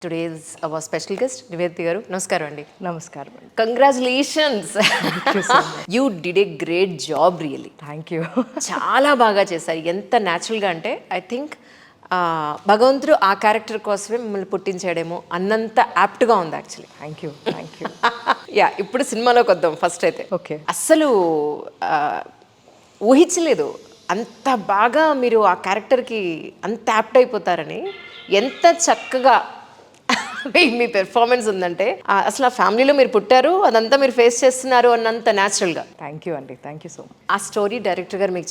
Today's hour special guest Nivedita గారు. నమస్కారం అండి. నమస్కారం. Congratulations, you did a great job really. Thank you. చాలా బాగా చేశారు. ఎంత న్యాచురల్గా అంటే ఐ థింక్ భగవంతుడు ఆ క్యారెక్టర్ కోసమే మిమ్మల్ని పుట్టించాడేమో అన్నంత యాప్ట్గా ఉంది actually. Thank you. Thank you. Yeah, ఇప్పుడు సినిమాలోకి వద్దాం. ఫస్ట్ అయితే ఓకే. అస్సలు ఊహించలేదు అంత బాగా మీరు ఆ క్యారెక్టర్కి అంత యాప్ట్ అయిపోతారని. ఎంత చక్కగా మీ పెర్ఫార్మెన్స్ ఉందంటే అసలు ఆ ఫ్యామిలీలో మీరు పుట్టారు, అదంతా మీరు ఫేస్ చేస్తున్నారు అన్నంత న్యాచురల్గా. థ్యాంక్ యూ అండి. Thank you so much. ఆ స్టోరీ డైరెక్టర్ గారు మీకు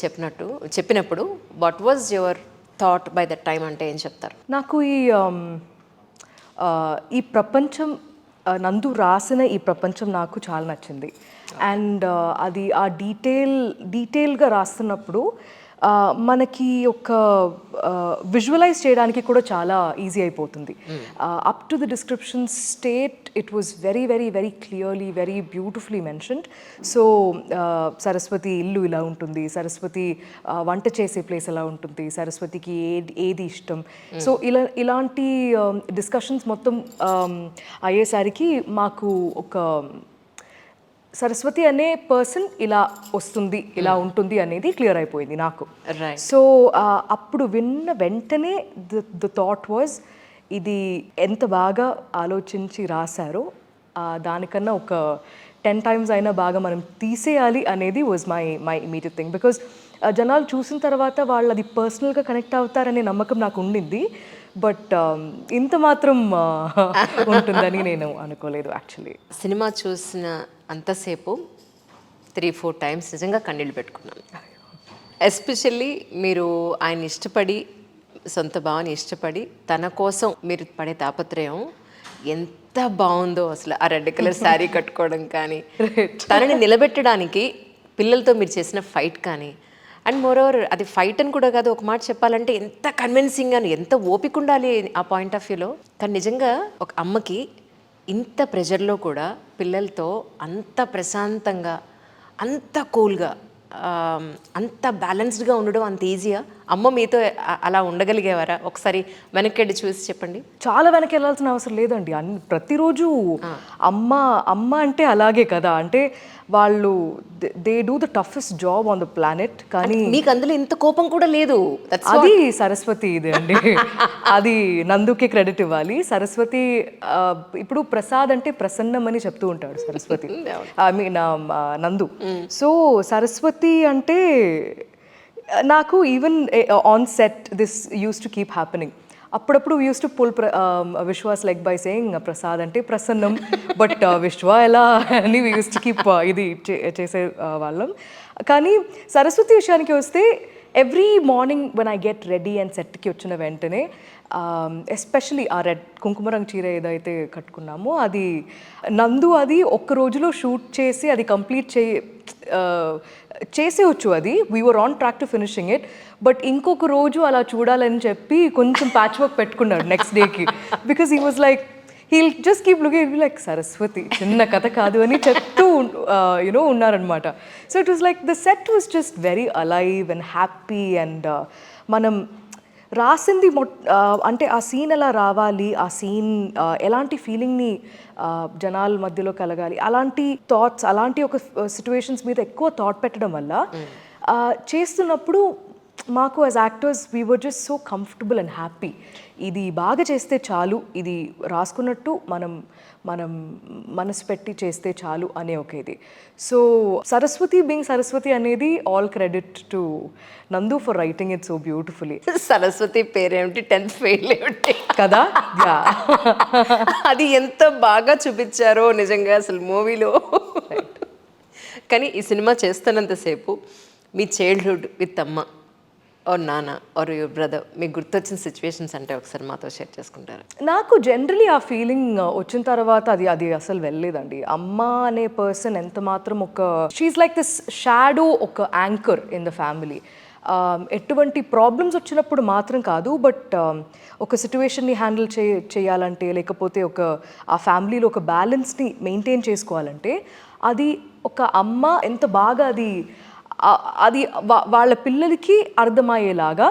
చెప్పినప్పుడు what was your taught by that time అంటే ఏం చెప్తారు? నాకు ఈ ప్రపంచం, నందు రాసిన ఈ ప్రపంచం నాకు చాలా నచ్చింది. అండ్ అది ఆ డీటెయిల్గా రాస్తున్నప్పుడు మనకి ఒక విజువలైజ్ చేయడానికి కూడా చాలా ఈజీ అయిపోతుంది. Up to the description state it was very very very clearly very beautifully mentioned. So Saraswati ఇల్లు ఇలా ఉంటుంది, సరస్వతి వంట చేసే ప్లేస్ ఎలా ఉంటుంది, సరస్వతికి ఏది ఇష్టం. సో ఇలాంటి డిస్కషన్స్ మొత్తం అయ్యేసరికి మాకు ఒక సరస్వతి అనే పర్సన్ ఇలా వస్తుంది, ఇలా ఉంటుంది అనేది క్లియర్ అయిపోయింది నాకు. సో అప్పుడు విన్న వెంటనే ద థాట్ వాజ్, ఇది ఎంత బాగా ఆలోచించి రాశారో దానికన్నా ఒక 10 times అయినా బాగా మనం తీసేయాలి అనేది was my immediate thing. Because జనాలు చూసిన తర్వాత వాళ్ళు అది పర్సనల్గా కనెక్ట్ అవుతారనే నమ్మకం నాకు ఉండింది. బట్ ఇంత మాత్రం ఉంటుందని నేను అనుకోలేదు యాక్చువల్లీ. సినిమా చూసిన అంతసేపు 3-4 times నిజంగా కన్నీళ్ళు పెట్టుకున్నాను. ఎస్పెషల్లీ మీరు ఆయన ఇష్టపడి, సొంత భావాన్ని ఇష్టపడి తన కోసం మీరు పడే తాపత్రయం ఎంత బాగుందో అసలు. ఆ రెడ్ కలర్ శారీ కట్టుకోవడం కానీ, తనని నిలబెట్టడానికి పిల్లలతో మీరు చేసిన ఫైట్ కానీ, అండ్ మోరోవర్ అది ఫైట్ అని కూడా కాదు, ఒక మాట చెప్పాలంటే ఎంత కన్విన్సింగ్ అని, ఎంత ఓపిక ఉండాలి ఆ పాయింట్ ఆఫ్ వ్యూలో. కానీ నిజంగా ఒక అమ్మకి ఇంత ప్రెజర్లో కూడా పిల్లలతో అంత ప్రశాంతంగా, అంత కూల్గా, అంత బ్యాలెన్స్డ్గా ఉండడం అంత ఈజీగా? అమ్మ మీతో అలా ఉండగలిగేవారా? ఒకసారి వెనక్కి చూసి చెప్పండి. చాలా వెనక్కి వెళ్ళాల్సిన అవసరం లేదండి. ప్రతిరోజు అమ్మ అంటే అలాగే కదా. అంటే వాళ్ళు they do the toughest job on the planet. కానీ మీకు అందులో ఇంత కోపం కూడా లేదు. అది సరస్వతి ఇది అండి. అది నందుకే క్రెడిట్ ఇవ్వాలి. సరస్వతి ఇప్పుడు ప్రసాద్ అంటే ప్రసన్నం అని చెప్తూ ఉంటాడు Saraswathi, I mean Nandu. So Saraswathi అంటే నాకు even on set this used to keep happening. అప్పుడప్పుడు used to pull Vishwas like by saying Prasad అంటే ప్రసన్నం, బట్ విశ్వ ఎలా అని యూస్ టు కీప్ ఇది చేసే వాళ్ళం. కానీ సరస్వతి విషయానికి వస్తే every morning when I get ready and సెట్కి వచ్చిన వెంటనే ఎస్పెషలీ ఆ రెడ్ కుంకుమ రంగు చీర ఏదైతే కట్టుకున్నామో అది నందు అది ఒక్క రోజులో షూట్ చేసి అది కంప్లీట్ చేసేవచ్చు. అది we were on track to finishing it. But ఇంకొక రోజు అలా చూడాలని చెప్పి కొంచెం ప్యాచ్ వర్క్ పెట్టుకున్నాడు నెక్స్ట్ డేకి. Because he was like he'll just keep looking like Saraswati చిన్న కథ కాదు అని చెప్తూ యునో ఉన్నారనమాట. So it was like the set was just very alive and happy. And మనం రాసింది అంటే ఆ సీన్ ఎలా రావాలి, ఆ సీన్ ఎలాంటి ఫీలింగ్ని జనాల మధ్యలో కలగాలి, అలాంటి థాట్స్, అలాంటి ఒక సిచ్యువేషన్స్ మీద ఎక్కువ థాట్ పెట్టడం వల్ల చేస్తున్నప్పుడు మాకు as actors we were just so comfortable and happy. ఇది బాగా చేస్తే చాలు, ఇది రాసుకున్నట్టు మనం మనసు పెట్టి చేస్తే చాలు అనే ఒక ఇది. సో సరస్వతి బీయింగ్ సరస్వతి అనేది ఆల్ క్రెడిట్ టు నందు for writing it so beautifully. Saraswati పేరేమిటి, 10th ఫెయిల్ ఏమిటి కదా. అది ఎంత బాగా చూపించారో నిజంగా అసలు మూవీలో. కానీ ఈ సినిమా చేస్తున్నంతసేపు మీ చైల్డ్హుడ్ విత్ అమ్మ ఆర్ నాన్న ఆర్ యువర్ బ్రదర్ మీకు గుర్తొచ్చిన సిచ్యువేషన్స్ అంటే ఒకసారి మాతో షేర్ చేసుకుంటారు? నాకు జనరలీ ఆ ఫీలింగ్ వచ్చిన తర్వాత అది అసలు వెళ్ళలేదండి. అమ్మ అనే పర్సన్ ఎంత మాత్రం ఒక షీఈస్ లైక్ దిస్ షాడో, ఒక యాంకర్ ఇన్ ద ఫ్యామిలీ. ఎటువంటి ప్రాబ్లమ్స్ వచ్చినప్పుడు మాత్రం కాదు, బట్ ఒక సిచ్యువేషన్ని హ్యాండిల్ చేయాలంటే, లేకపోతే ఆ ఫ్యామిలీలో ఒక బ్యాలెన్స్ని మెయింటైన్ చేసుకోవాలంటే అది ఒక అమ్మ ఎంత బాగా అది అది వాళ్ళ పిల్లలకి అర్థమయ్యేలాగా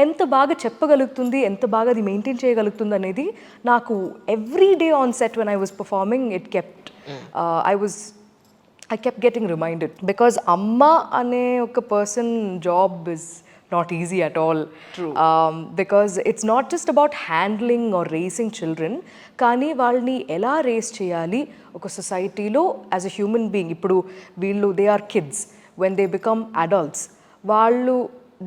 ఎంత బాగా చెప్పగలుగుతుంది, ఎంత బాగా అది మెయింటైన్ చేయగలుగుతుంది అనేది నాకు every day on set when I was performing it kept I kept getting reminded because amma ane oka person job is not easy at all. True. Because it's not just about handling or raising children, కానీ వాళ్ళని ఎలా race చేయాలి ఒక సొసైటీలో as a human being. ఇప్పుడు వీళ్ళు they are kids, when they become adults వాళ్ళు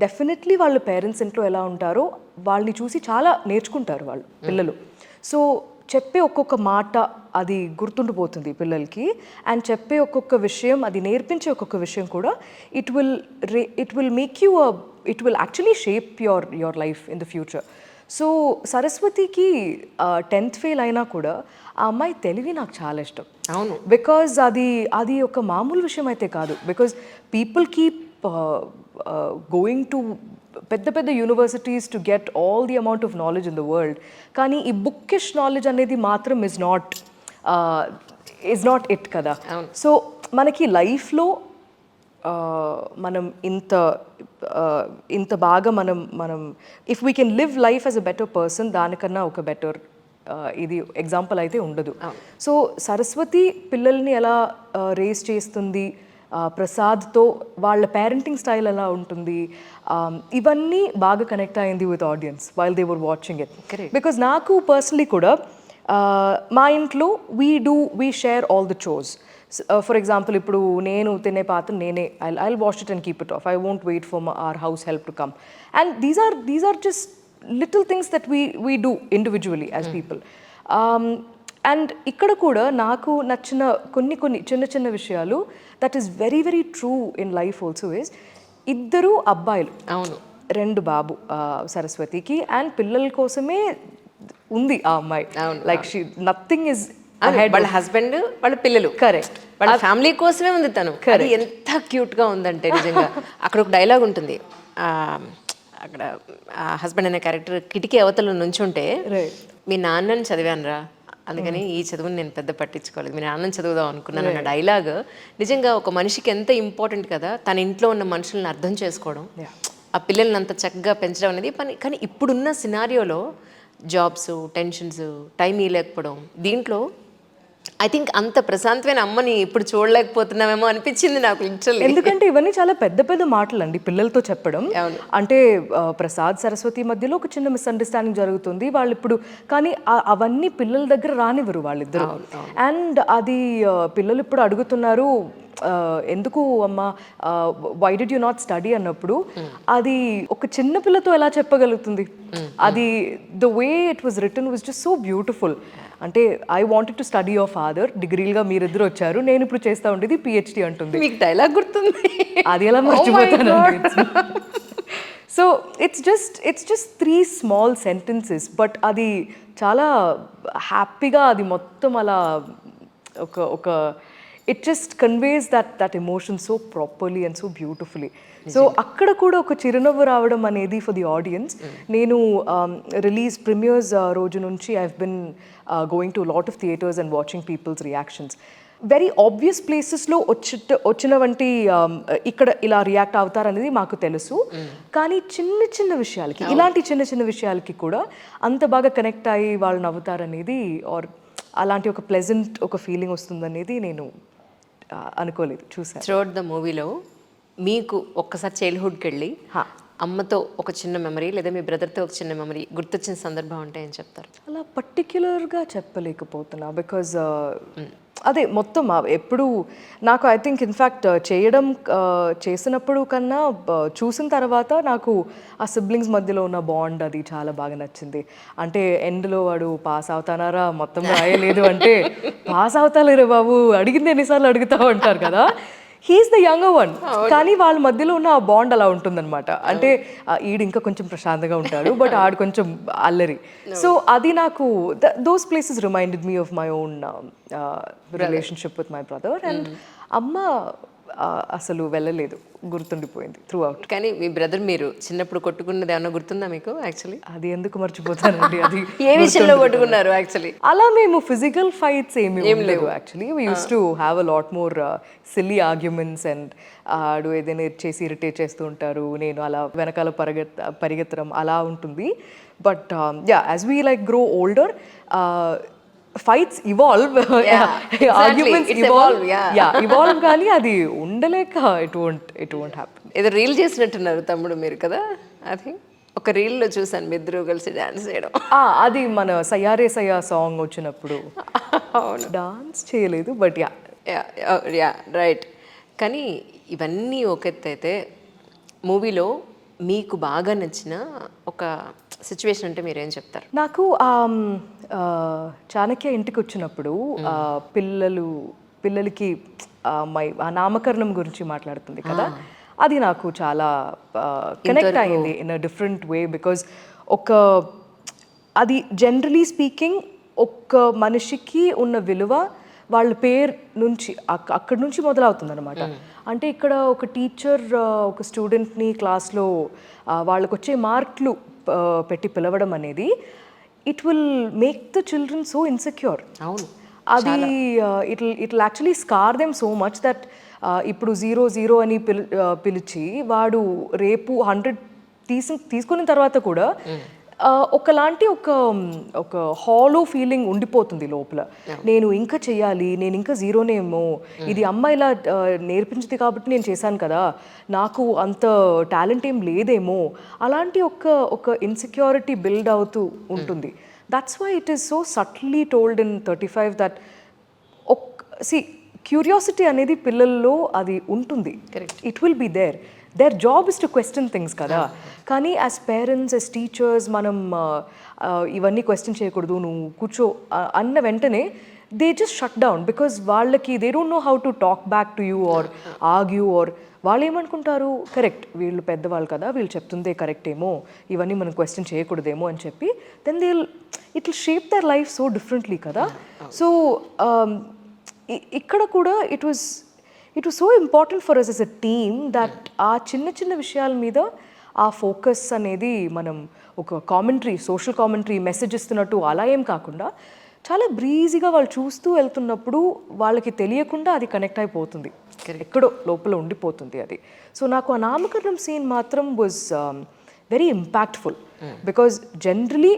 definitely వాళ్ళ పేరెంట్స్ ఇంట్లో ఎలా ఉంటారో వాళ్ళని చూసి చాలా నేర్చుకుంటారు వాళ్ళు పిల్లలు. సో చెప్పే ఒక్కొక్క మాట అది గుర్తుండిపోతుంది పిల్లలకి, అండ్ చెప్పే ఒక్కొక్క విషయం, అది నేర్పించే ఒక్కొక్క విషయం కూడా it will make you it will actually shape your life in the future. So సరస్వతికి 10th ఫెయిల్ అయినా కూడా ఆ అమ్మాయి తెలివి నాకు చాలా ఇష్టం. అవును, బికాజ్ అది ఒక మామూలు విషయం అయితే కాదు. Because people keep going to పెద్ద పెద్ద universities to get all the amount of knowledge in the world, కానీ ఈ బుక్కిష్ నాలెడ్జ్ అనేది మాత్రం ఇస్ నాట్ ఇట్ కదా. సో మనకి లైఫ్లో మనం ఇంత బాగా మనం if we can live life as a better person, దానికన్నా ఒక బెటర్ ఇది ఎగ్జాంపుల్ అయితే ఉండదు. సో సరస్వతి పిల్లల్ని ఎలా రేస్ చేస్తుంది, ప్రసాద్తో వాళ్ళ పేరెంటింగ్ స్టైల్ ఎలా ఉంటుంది, ఇవన్నీ బాగా కనెక్ట్ అయింది with audience while they were watching it. Because నాకు పర్సనలీ కూడా మా ఇంట్లో we share all the chores. For example ఇప్పుడు నేను తినే పాత్ర నేనే, I wash it and keep it off. I won't wait for our house help to come. And these are just little things that we do individually as people. And ఇక్కడ కూడా నాకు నచ్చిన కొన్ని చిన్న చిన్న విషయాలు that is very very true in life also is, ఇద్దరు అబ్బాయిలు, అవును, 2 బాబు సరస్వతికి, అండ్ పిల్లల కోసమే ఉంది ఆ అమ్మాయి. లైక్ షీ నథింగ్ ఇస్ వాళ్ళ హస్బెండ్ వాళ్ళ పిల్లలు, కరెక్ట్, వాళ్ళ ఫ్యామిలీ కోసమే ఉంది తను. అది ఎంత క్యూట్ గా ఉందంటే నిజంగా. అక్కడ ఒక డైలాగ్ ఉంటుంది, అక్కడ హస్బెండ్ అనే క్యారెక్టర్ కిటికీ అవతల నుంచుంటే, మీ నాన్నని చదివానురా, అందుకని ఈ చదువుని నేను పెద్ద పట్టించుకోలేదు, మీ నాన్నని చదువుదాం అనుకున్నాను అన్న డైలాగ్ నిజంగా ఒక మనిషికి ఎంత ఇంపార్టెంట్ కదా. తన ఇంట్లో ఉన్న మనుషులను అర్థం చేసుకోవడం, ఆ పిల్లల్ని అంత చక్కగా పెంచడం అనేది పని. కానీ ఇప్పుడున్న సినారియోలో జాబ్స్, టెన్షన్స్, టైం ఇవ్వలేకపోవడం, దీంట్లో ఐ థింక్ అంత ప్రశాంతమైన అమ్మని ఇప్పుడు చూడలేకపోతున్నామేమో అనిపించింది నాకు లిటరల్లీ. ఎందుకంటే ఇవన్నీ చాలా పెద్ద పెద్ద మాటలు అండి పిల్లలతో చెప్పడం. అంటే ప్రసాద్ సరస్వతి మధ్యలో ఒక చిన్న మిస్అండర్స్టాండింగ్ జరుగుతుంది వాళ్ళు ఇప్పుడు, కానీ అవన్నీ పిల్లల దగ్గర రానివ్వరు వాళ్ళిద్దరు. అండ్ అది పిల్లలు ఇప్పుడు అడుగుతున్నారు, ఎందుకు అమ్మ why did you not study అన్నప్పుడు అది ఒక చిన్న పిల్లతో ఎలా చెప్పగలుగుతుంది. అది the way it was written was just so beautiful. అంటే I wanted to study your father, డిగ్రీలుగా మీరిద్దరు వచ్చారు, నేను ఇప్పుడు చేస్తా ఉండేది పిహెచ్డి అంటుంది. మీకు డైలాగ్ గుర్తుంది? అది ఎలా మర్చిపోతాను. So it's just 3 small sentences, but అది చాలా హ్యాపీగా అది మొత్తం అలా ఒక it just conveys that emotion so properly and so beautifully. So అక్కడ కూడా ఒక చిరునవ్వు రావడం అనేది ఫర్ ది ఆడియన్స్. నేను రిలీజ్ ప్రీమియర్స్ రోజు నుంచి I have been going to lot of theatres and watching people's reactions. Very obvious ప్లేసెస్లో వచ్చిన వంటి ఇక్కడ ఇలా రియాక్ట్ అవుతారనేది మాకు తెలుసు, కానీ చిన్న చిన్న విషయాలకి, ఇలాంటి చిన్న చిన్న విషయాలకి కూడా అంత బాగా కనెక్ట్ అయ్యి వాళ్ళు నవ్వుతారనేది, ఆర్ అలాంటి ఒక ప్లెజెంట్ ఒక ఫీలింగ్ వస్తుందనేది నేను అనుకోలేదు, చూసాను. త్రూఅవుట్ ద మూవీలో మీకు ఒక్కసారి చైల్డ్హుడ్కి వెళ్ళి అమ్మతో ఒక చిన్న మెమరీ లేదా మీ బ్రదర్తో ఒక చిన్న మెమరీ గుర్తొచ్చిన సందర్భం అంటే ఏం చెప్తారు? అలా పర్టిక్యులర్గా చెప్పలేకపోతున్నా, బికాజ్ అదే మొత్తం ఎప్పుడు నాకు ఐ థింక్ ఇన్ఫ్యాక్ట్ చేసినప్పుడు కన్నా చూసిన తర్వాత నాకు ఆ సిబ్లింగ్స్ మధ్యలో ఉన్న బాండ్ అది చాలా బాగా నచ్చింది. అంటే ఎండ్లో వాడు పాస్ అవుతానారా మొత్తం రాయలేదు అంటే, పాస్ అవుతాలేరు బాబు, అడిగింది ఎన్నిసార్లు అడుగుతావు అంటారు కదా. హీఈస్ ద యంగర్ వన్, కానీ వాళ్ళ మధ్యలో ఉన్న ఆ బాండ్ అలా ఉంటుందన్నమాట. అంటే ఈడు ఇంకా కొంచెం ప్రశాంతంగా ఉంటాడు, బట్ ఆడు కొంచెం అల్లరి. సో అది నాకు those places reminded me of my own relationship with my brother. And అమ్మ అసలు వెళ్ళలేదు, గుర్తుండిపోయింది త్రూ అవుట్. కానీ మీ బ్రదర్ మీరు చిన్నప్పుడు కొట్టుకున్నది ఏమన్నా గుర్తుందా మీకు యాక్చువల్లీ? అది ఎందుకు మర్చిపోతానండి, అది ఏ విషయంలో కొట్టుకున్నారు యాక్చువల్లీ? అలా మేము ఫిజికల్ ఫైట్స్ ఏమి లేవు actually. We use to have a lot more silly arguments and ఆడు ఏదైనా చేసి ఇరిటేట్ చేస్తూ ఉంటారు, నేను అలా వెనకాల పరిగెత్తడం అలా ఉంటుంది. But yeah, as we like grow older, fights evolve, arguments evolve, కానీ అది ఉండలేక ఇట్ వోంట్ హ్యాపెన్. ఏదో రీల్ చేసినట్టున్నారు తమ్ముడు మీరు కదా? అది ఒక రీల్లో చూసాను మీ ఇద్దరు కలిసి డాన్స్ చేయడం. అది మన సయ్యారే సయ్యా సాంగ్ వచ్చినప్పుడు డాన్స్ చేయలేదు, బట్ యా యా రైట్. కానీ ఇవన్నీ ఒక ఎత్తు అయితే, మూవీలో మీకు బాగా నచ్చిన ఒక సిచ్యువేషన్ అంటే మీరేం చెప్తారు? నాకు చాణక్య ఇంటికి వచ్చినప్పుడు పిల్లలకి ఆ నామకరణం గురించి మాట్లాడుతుంది కదా, అది నాకు చాలా కనెక్ట్ అయింది in a different way. Because అది జనరలీ స్పీకింగ్ ఒక్క మనిషికి ఉన్న విలువ వాళ్ళ పేరు నుంచి అక్కడి నుంచి మొదలవుతుంది అనమాట. అంటే ఇక్కడ ఒక టీచర్ ఒక స్టూడెంట్ని క్లాస్లో వాళ్ళకు వచ్చే మార్కులు పెట్టి పిలవడం అనేది, it will make the children so insecure. అవును, అది it actually scare them so much that ఇప్పుడు 0 అని పిలిచి వాడు రేపు 100 తీసుకున్న తర్వాత కూడా ఒకలాంటి ఒక హాలో ఫీలింగ్ ఉండిపోతుంది లోపల. నేను ఇంకా చెయ్యాలి, నేను ఇంకా జీరోనేమో, ఇది అమ్మ ఇలా నేర్పించింది కాబట్టి నేను చేశాను కదా, నాకు అంత టాలెంట్ ఏం లేదేమో, అలాంటి ఒక ఇన్సెక్యూరిటీ బిల్డ్ అవుతూ ఉంటుంది. That's why it is so subtly told in 35 that curiosity అనేది పిల్లల్లో అది ఉంటుంది. It will be their job is to question things కదా. కానీ యాజ్ పేరెంట్స్, యాజ్ టీచర్స్ మనం ఇవన్నీ క్వశ్చన్ చేయకూడదు, నువ్వు కూర్చో అన్న వెంటనే they just shut down. Because వాళ్ళకి they don't know how to talk back to you or argue, or వాళ్ళు ఏమనుకుంటారు, కరెక్ట్ వీళ్ళు పెద్దవాళ్ళు కదా, వీళ్ళు చెప్తుందే కరెక్ట్ ఏమో, ఇవన్నీ మనం క్వశ్చన్ చేయకూడదేమో అని చెప్పి then it will shape their life so differently కదా. సో ఇక్కడ కూడా it was so important for us as a team that ఆ చిన్న చిన్న విషయాల మీద ఆ ఫోకస్ అనేది మనం ఒక కామెంటరీ, సోషల్ కామెంటరీ మెసేజ్ ఇస్తున్నట్టు అలా ఏం కాకుండా చాలా బ్రీజీగా వాళ్ళు చూస్తూ వెళ్తున్నప్పుడు వాళ్ళకి తెలియకుండా అది కనెక్ట్ అయిపోతుంది, ఎక్కడో లోపల ఉండిపోతుంది అది. సో నాకు ఆ నామకరణం సీన్ మాత్రం was very impactful. Because generally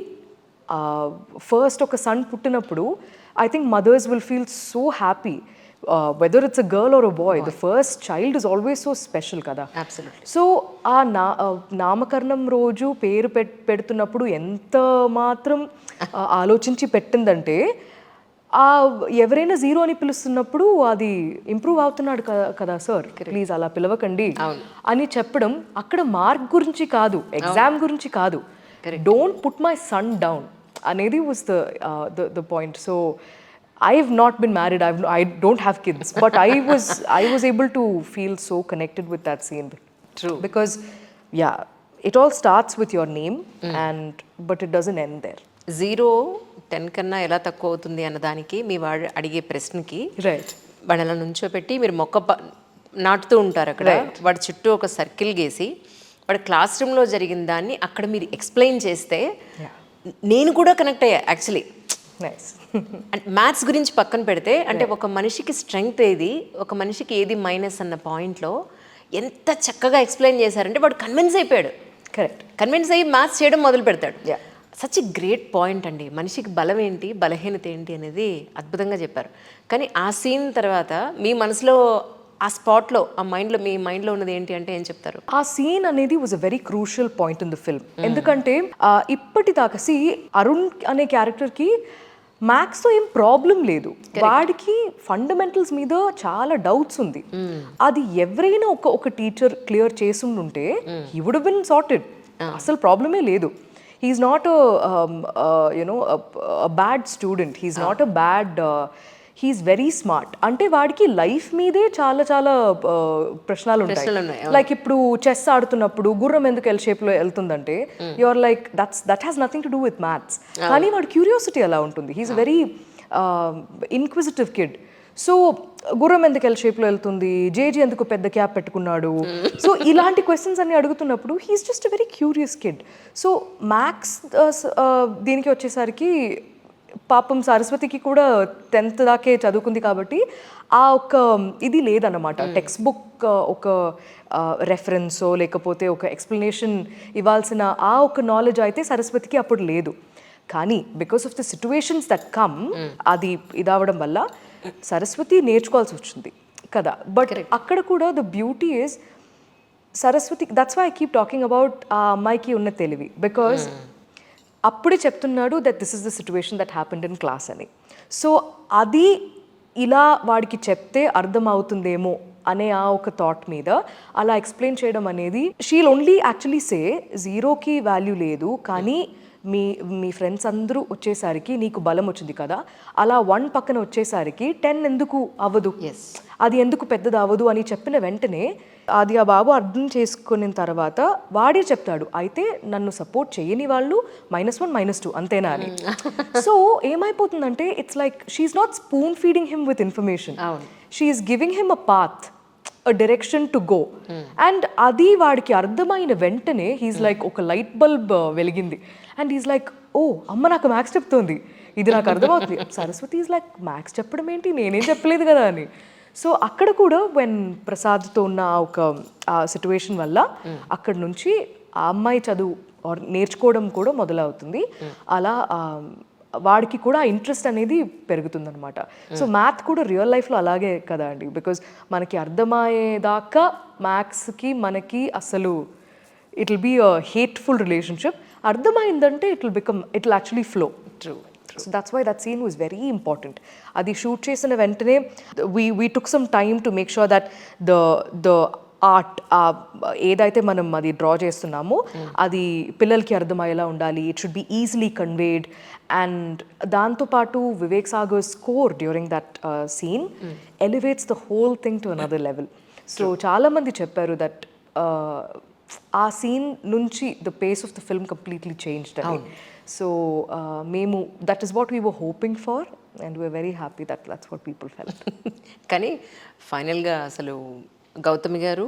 first ఒక సన్ పుట్టినప్పుడు I think mothers will feel so happy, whether it's a girl or a boy, the first child is always so special kada. Absolutely. So ఆ నామకరణం రోజు పేరు పెడుతున్నప్పుడు ఎంత మాత్రం ఆలోచించి పెట్టిందంటే, ఎవరైనా 0 అని పిలుస్తున్నప్పుడు అది ఇంప్రూవ్ అవుతున్నాడు కదా సార్, ప్లీజ్ అలా పిలవకండి అని చెప్పడం, అక్కడ మార్క్ గురించి కాదు, ఎగ్జామ్ గురించి కాదు, don't put my son down అనేది was the point. So I've not been married, I don't have kids, but I was able to feel so connected with that scene. True. Because yeah, it all starts with your name, but it doesn't end there. 0-10 కన్నా ఎలా తక్కువ అవుతుంది అన్న దానికి మీ వాడు అడిగే ప్రశ్నకి right వాళ్ళ నుంచోపెట్టి మీరు మొక్క నాటుతూ ఉంటారు అక్కడ, వాడి చుట్టూ ఒక సర్కిల్ గీసి వాడి క్లాస్ రూమ్లో జరిగిన దాన్ని అక్కడ మీరు ఎక్స్ప్లెయిన్ చేస్తే నేను కూడా కనెక్ట్ అయ్యా యాక్చువల్లీ. నైస్. అండ్ మ్యాథ్స్ గురించి పక్కన పెడితే, అంటే ఒక మనిషికి స్ట్రెంగ్త్ ఏది, ఒక మనిషికి ఏది మైనస్ అన్న పాయింట్లో ఎంత చక్కగా ఎక్స్ప్లెయిన్ చేశారంటే వాడు కన్విన్స్ అయిపోయాడు. కరెక్ట్. కన్విన్స్ అయ్యి మ్యాథ్స్ చేయడం మొదలు పెడతాడు. సచ్ ఎ గ్రేట్ పాయింట్ అండి. మనిషికి బలం ఏంటి, బలహీనత ఏంటి అనేది అద్భుతంగా చెప్పారు. కానీ ఆ సీన్ తర్వాత మీ మనసులో ఆ స్పాట్లో, ఆ మైండ్లో, మీ మైండ్లో ఉన్నది ఏంటి అంటే ఏం చెప్తారు? ఆ సీన్ అనేది was a very crucial point in the film. ఎందుకంటే ఇప్పటిదాకా అరుణ్ అనే క్యారెక్టర్కి మ్యాథ్స్తో ఏం ప్రాబ్లం లేదు, వాడికి ఫండమెంటల్స్ మీద చాలా డౌట్స్ ఉంది. అది ఎవరైనా ఒక టీచర్ క్లియర్ చేసుంటే హీ వుడ్ బిన్ సార్టెడ్, అసలు ప్రాబ్లమే లేదు. He's not bad student, he's not a bad, he's very smart. అంటే వాడికి లైఫ్ మీదే చాలా చాలా ప్రశ్నలు ఉంటాయి. లైక్ ఇప్పుడు చెస్ ఆడుతున్నప్పుడు గుర్రం ఎందుకు ఎల్ షేప్లో వెళ్తుందంటే your like that has nothing to do with maths. కానీ వాడి క్యూరియాసిటీ అలా ఉంటుంది. He's very inquisitive kid. So గుర్రం ఎందుకు ఎల్ షేప్లో వెళ్తుంది, జేజీ ఎందుకు పెద్ద క్యాప్ పెట్టుకున్నాడు, సో ఇలాంటి క్వశ్చన్స్ అన్ని అడుగుతున్నప్పుడు he's just a very curious kid. So maths దీనికి వచ్చేసరికి పాపం సరస్వతికి కూడా 10th దాకే చదువుకుంది కాబట్టి ఆ ఒక ఇది లేదన్నమాట. టెక్స్ట్ బుక్ ఒక రెఫరెన్సో లేకపోతే ఒక ఎక్స్ప్లెనేషన్ ఇవ్వాల్సిన ఆ ఒక నాలెడ్జ్ అయితే సరస్వతికి అప్పుడు లేదు. కానీ because of the situations that come అది ఇదవడం వల్ల సరస్వతి నేర్చుకోవాల్సి వచ్చింది కదా. బట్ అక్కడ కూడా the beauty is Saraswati, that's why I keep talking about ఆ అమ్మాయికి ఉన్న తెలివి. బికాజ్ అప్పుడే చెప్తున్నాడు that this is the situation that happened in class అని. సో అది ఇలా వాడికి చెప్తే అర్థం అవుతుందేమో అనే ఆ ఒక థాట్ మీద అలా ఎక్స్ప్లెయిన్ చేయడం అనేది, షీల్ ఓన్లీ యాక్చువల్లీ సే 0కి వాల్యూ లేదు కానీ మీ ఫ్రెండ్స్ అందరూ వచ్చేసరికి నీకు బలం వచ్చింది కదా, అలా 1 పక్కన వచ్చేసరికి 10 ఎందుకు అవ్వదు, అది ఎందుకు పెద్దది అవ్వదు అని చెప్పిన వెంటనే అది ఆ బాబు అర్థం చేసుకున్న తర్వాత వాడే చెప్తాడు, అయితే నన్ను సపోర్ట్ చేయని వాళ్ళు -1 -2 అంతేనా అని. సో ఏమైపోతుందంటే it's like she's not spoon feeding him with information, she's giving him a path, a direction to go. And అది వాడికి అర్థమైన వెంటనే హీస్ లైక్ ఒక లైట్ బల్బ్ వెలిగింది అండ్ హీస్ లైక్, ఓ అమ్మ నాకు మ్యాథ్స్ చెప్తోంది, ఇది నాకు అర్థమవుతుంది. సరస్వతి ఈజ్ లైక్, మ్యాథ్స్ చెప్పడం ఏంటి, నేనేం చెప్పలేదు కదా అని. సో అక్కడ కూడా వెన్ ప్రసాద్తో ఉన్న ఒక సిచ్యువేషన్ వల్ల అక్కడ నుంచి ఆ అమ్మాయి చదువు నేర్చుకోవడం కూడా మొదలవుతుంది. అలా వాడికి కూడా ఇంట్రెస్ట్ అనేది పెరుగుతుందనమాట. సో మ్యాథ్ కూడా రియల్ లైఫ్లో అలాగే కదా అండి, బికాజ్ మనకి అర్థమయ్యేదాకా మ్యాథ్స్కి మనకి అసలు it will be a hateful relationship. అర్థమైందంటే it will actually flow. True. So that's why that scene was very important. అది షూట్ చేసిన వెంటనే we took some time to make sure that the art ఏదైతే మనం అది డ్రా చేస్తున్నామో అది పిల్లలకి అర్థమయ్యేలా ఉండాలి. It should be easily conveyed. And దాంతోపాటు Vivek Sagar score during that scene elevates the whole thing to another level. So చాలామంది చెప్పారు దట్ ఆ సీన్ నుంచి the pace of the film completely changed అని. సో మేము that is what we were hoping for and we're very happy that that's what people felt. కానీ ఫైనల్గా అసలు గౌతమి గారు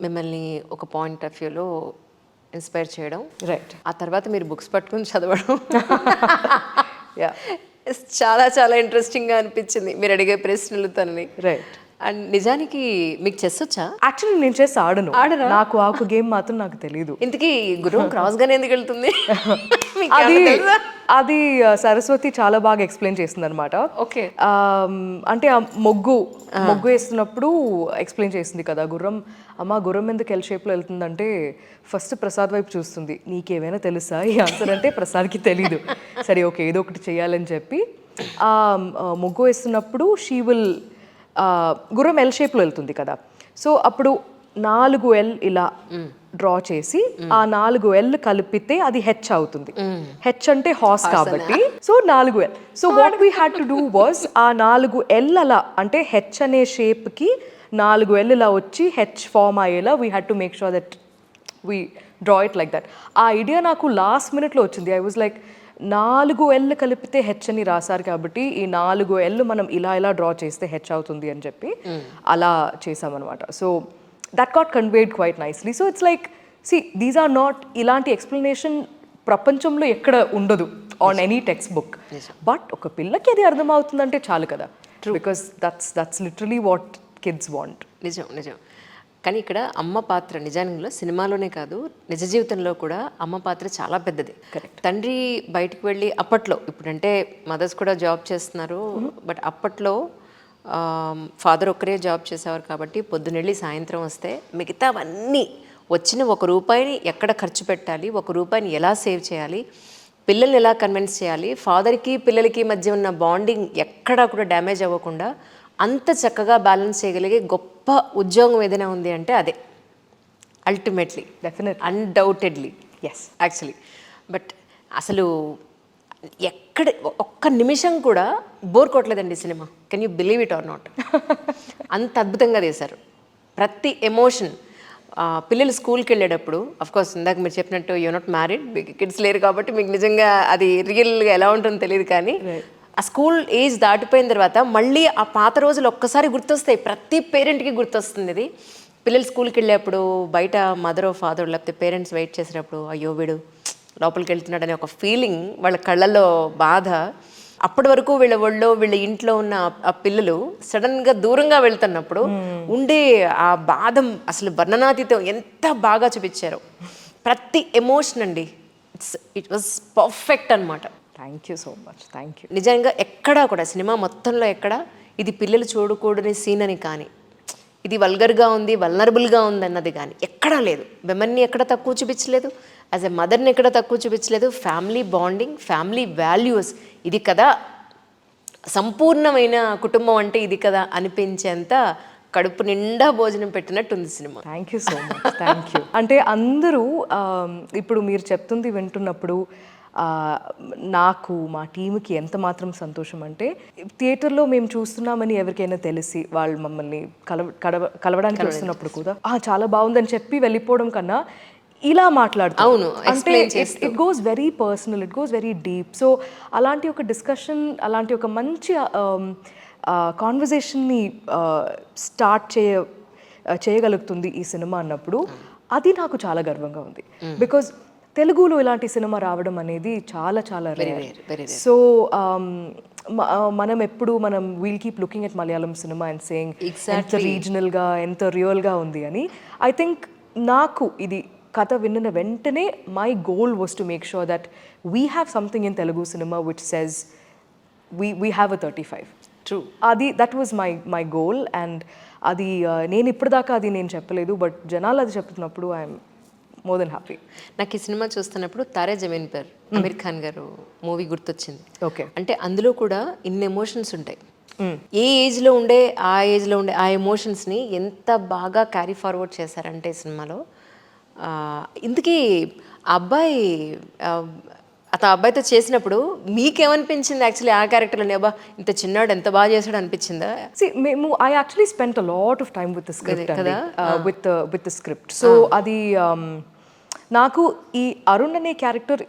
మిమ్మల్ని ఒక పాయింట్ ఆఫ్ వ్యూలో ఇన్స్పైర్ చేయడం, రైట్, ఆ తర్వాత మీరు బుక్స్ పట్టుకుని చదవడం చాలా చాలా ఇంట్రెస్టింగ్గా అనిపించింది మీరు అడిగే ప్రశ్నలు తనని. రైట్. అండ్ నిజానికి మీకు చెస్ వచ్చా? యాక్చువల్లీ నేను చెస్ ఆడను. నాకు ఆకు గేమ్ మాత్రం నాకు తెలీదు. ఇంతకీ గురువు క్రాస్గానే ఎందుకు వెళ్తుంది? అది సరస్వతి చాలా బాగా ఎక్స్ప్లెయిన్ చేస్తుంది అనమాట. ఓకే. అంటే ఆ మొగ్గు వేస్తున్నప్పుడు ఎక్స్ప్లెయిన్ చేసింది కదా, గుర్రం ఎందుకు ఎల్ షేప్లో వెళ్తుందంటే ఫస్ట్ ప్రసాద్ వైపు చూస్తుంది, నీకేమైనా తెలుసా ఈ ఆన్సర్ అంటే ప్రసాద్కి తెలీదు. సరే ఓకే ఏదో ఒకటి చేయాలని చెప్పి ఆ మొగ్గు వేస్తున్నప్పుడు షీ విల్ గుర్రం ఎల్ షేప్లో వెళ్తుంది కదా, సో అప్పుడు 4 L ఇలా డ్రా చేసి ఆ 4 L కలిపితే అది హెచ్ అవుతుంది. హెచ్ అంటే హార్స్ కాబట్టి so 4 L. So what we had to do was ఆ 4 L అలా అంటే హెచ్ అనే షేప్కి 4 L ఇలా వచ్చి హెచ్ ఫామ్ అయ్యేలా we had to make sure that we draw it like that. ఆ ఐడియా నాకు లాస్ట్ మినిట్లో వచ్చింది. ఐ వాజ్ లైక్ 4 L కలిపితే హెచ్ అని రాశారు కాబట్టి ఈ 4 L మనం ఇలా డ్రా చేస్తే హెచ్ అవుతుంది అని చెప్పి అలా చేసామన్నమాట. So that got conveyed quite nicely. So it's like see these are not, ఇలాంటి ఎక్స్ప్లెనేషన్ ప్రపంచంలో ఎక్కడ ఉండదు on any textbook. But ఒక పిల్లకి అది అర్థమవుతుందంటే చాలు కదా, because that's literally what kids want. నిజం. కానీ ఇక్కడ అమ్మ పాత్ర నిజానికి సినిమాలోనే కాదు నిజ జీవితంలో కూడా అమ్మ పాత్ర చాలా పెద్దది. తండ్రి బయటికి వెళ్ళి అప్పట్లో, ఇప్పుడంటే మదర్స్ కూడా జాబ్ చేస్తున్నారు, బట్ అప్పట్లో ఫాదర్ ఒక్కరే జాబ్ చేసేవారు కాబట్టి పొద్దునెళ్ళి సాయంత్రం వస్తే మిగతావన్నీ వచ్చిన 1 రూపాయిని ఎక్కడ ఖర్చు పెట్టాలి, 1 రూపాయిని ఎలా సేవ్ చేయాలి, పిల్లల్ని ఎలా కన్విన్స్ చేయాలి, ఫాదర్కి పిల్లలకి మధ్య ఉన్న బాండింగ్ ఎక్కడా కూడా డ్యామేజ్ అవ్వకుండా అంత చక్కగా బ్యాలెన్స్ చేయగలిగే గొప్ప ఉద్యోగం ఏదైనా ఉంది అంటే అదే ultimately, definitely, undoubtedly, yes actually. But అసలు ఎక్కడ ఒక్క నిమిషం కూడా బోర్ కొట్టలేదండి సినిమా. Can you believe it or not? అంత అద్భుతంగా తీశారు. ప్రతి ఎమోషన్, పిల్లలు స్కూల్కి వెళ్ళేటప్పుడు, అఫ్కోర్స్ ఇందాక మీరు చెప్పినట్టు యూ నాట్ మ్యారీడ్, మీకు కిడ్స్ లేరు కాబట్టి మీకు నిజంగా అది రియల్గా ఎలా ఉంటుందో తెలియదు, కానీ ఆ స్కూల్ ఏజ్ దాటిపోయిన తర్వాత మళ్ళీ ఆ పాత రోజులు ఒక్కసారి గుర్తొస్తాయి, ప్రతి పేరెంట్కి గుర్తొస్తుంది ఇది. పిల్లలు స్కూల్కి వెళ్ళేప్పుడు బయట మదర్ ఫాదర్ లేకపోతే పేరెంట్స్ వెయిట్ చేసినప్పుడు అయ్యో వీడు లోపలికి వెళ్తున్నాడు అనే ఒక ఫీలింగ్, వాళ్ళ కళ్ళల్లో బాధ. అప్పటి వరకు వీళ్ళ ఒళ్ళో వీళ్ళ ఇంట్లో ఉన్న ఆ పిల్లలు సడన్గా దూరంగా వెళ్తున్నప్పుడు ఉండే ఆ బాధ అసలు వర్ణనాతీతం ఎంత బాగా చూపించారు. ప్రతి ఎమోషన్ అండి, ఇట్ వాజ్ పర్ఫెక్ట్ అనమాట. Thank you so much, thank you. నిజంగా ఎక్కడా కూడా సినిమా మొత్తంలో ఎక్కడ ఇది పిల్లలు చూడకూడని సీన్ అని కానీ, ఇది వల్గర్గా ఉంది వల్నరబుల్గా ఉంది అన్నది కానీ ఎక్కడా లేదు. విమెన్ని ఎక్కడ తక్కువ చూపించలేదు, యాజ్ ఎ మదర్ని ఎక్కడ తక్కువ చూపించలేదు. ఫ్యామిలీ బాండింగ్, ఫ్యామిలీ వాల్యూస్, ఇది కదా సంపూర్ణమైన కుటుంబం అంటే ఇది కదా అనిపించేంత కడుపు నిండా భోజనం పెట్టినట్టు ఉంది cinema. Thank you so much, thank you. అంటే అందరూ ఇప్పుడు మీరు చెప్తుంది వింటున్నప్పుడు నాకు మా టీంకి ఎంత మాత్రం సంతోషం అంటే, థియేటర్లో మేము చూస్తున్నామని ఎవరికైనా తెలిసి వాళ్ళు మమ్మల్ని కలవడానికి వస్తున్నప్పుడు కూడా చాలా బాగుందని చెప్పి వెళ్ళిపోవడం కన్నా ఇలా మాట్లాడుతాం. అవును, అంటే it goes very personal, it goes very deep. So అలాంటి ఒక డిస్కషన్, అలాంటి ఒక మంచి కాన్వర్జేషన్ని స్టార్ట్ చేయగలుగుతుంది ఈ సినిమా అన్నప్పుడు అది నాకు చాలా గర్వంగా ఉంది. బికాజ్ తెలుగులో ఇలాంటి సినిమా రావడం అనేది చాలా చాలా రేర్. సో మనం wheel keep looking at Malayalam cinema and saying ఎంత రీజనల్గా ఎంత రియల్గా ఉంది అని. ఐ థింక్ నాకు ఇది కథ విన్న వెంటనే my goal was to make sure that we have something in Telugu cinema which says we have a 35. True. అది that was my goal. And అది నేను ఇప్పటిదాకా అది నేను చెప్పలేదు, బట్ జనాలు అది చెప్తున్నప్పుడు ఐఎమ్ మోర్ దెన్ హ్యాపీ. నాకు ఈ సినిమా చూస్తున్నప్పుడు తారే జమీన్ పర్ అమీర్ ఖాన్ గారు మూవీ గుర్తొచ్చింది. ఓకే. అంటే అందులో కూడా ఇన్ని ఎమోషన్స్ ఉంటాయి. ఏ ఏజ్లో ఉండే ఆ ఎమోషన్స్ని ఎంత బాగా క్యారీ ఫార్వర్డ్ చేశారంటే సినిమాలో. ఇందుకీ ఆ అబ్బాయితో చేసినప్పుడు మీకేమనిపించింది యాక్చువల్లీ ఆ క్యారెక్టర్లోనే? అబ్బా ఇంత చిన్నాడు ఎంత బాగా చేశాడు అనిపించిందా? I actually spent a lot of time with the script కదా, విత్ ద స్క్రిప్ట్. సో అది నాకు ఈ అరుణ్ అనే క్యారెక్టర్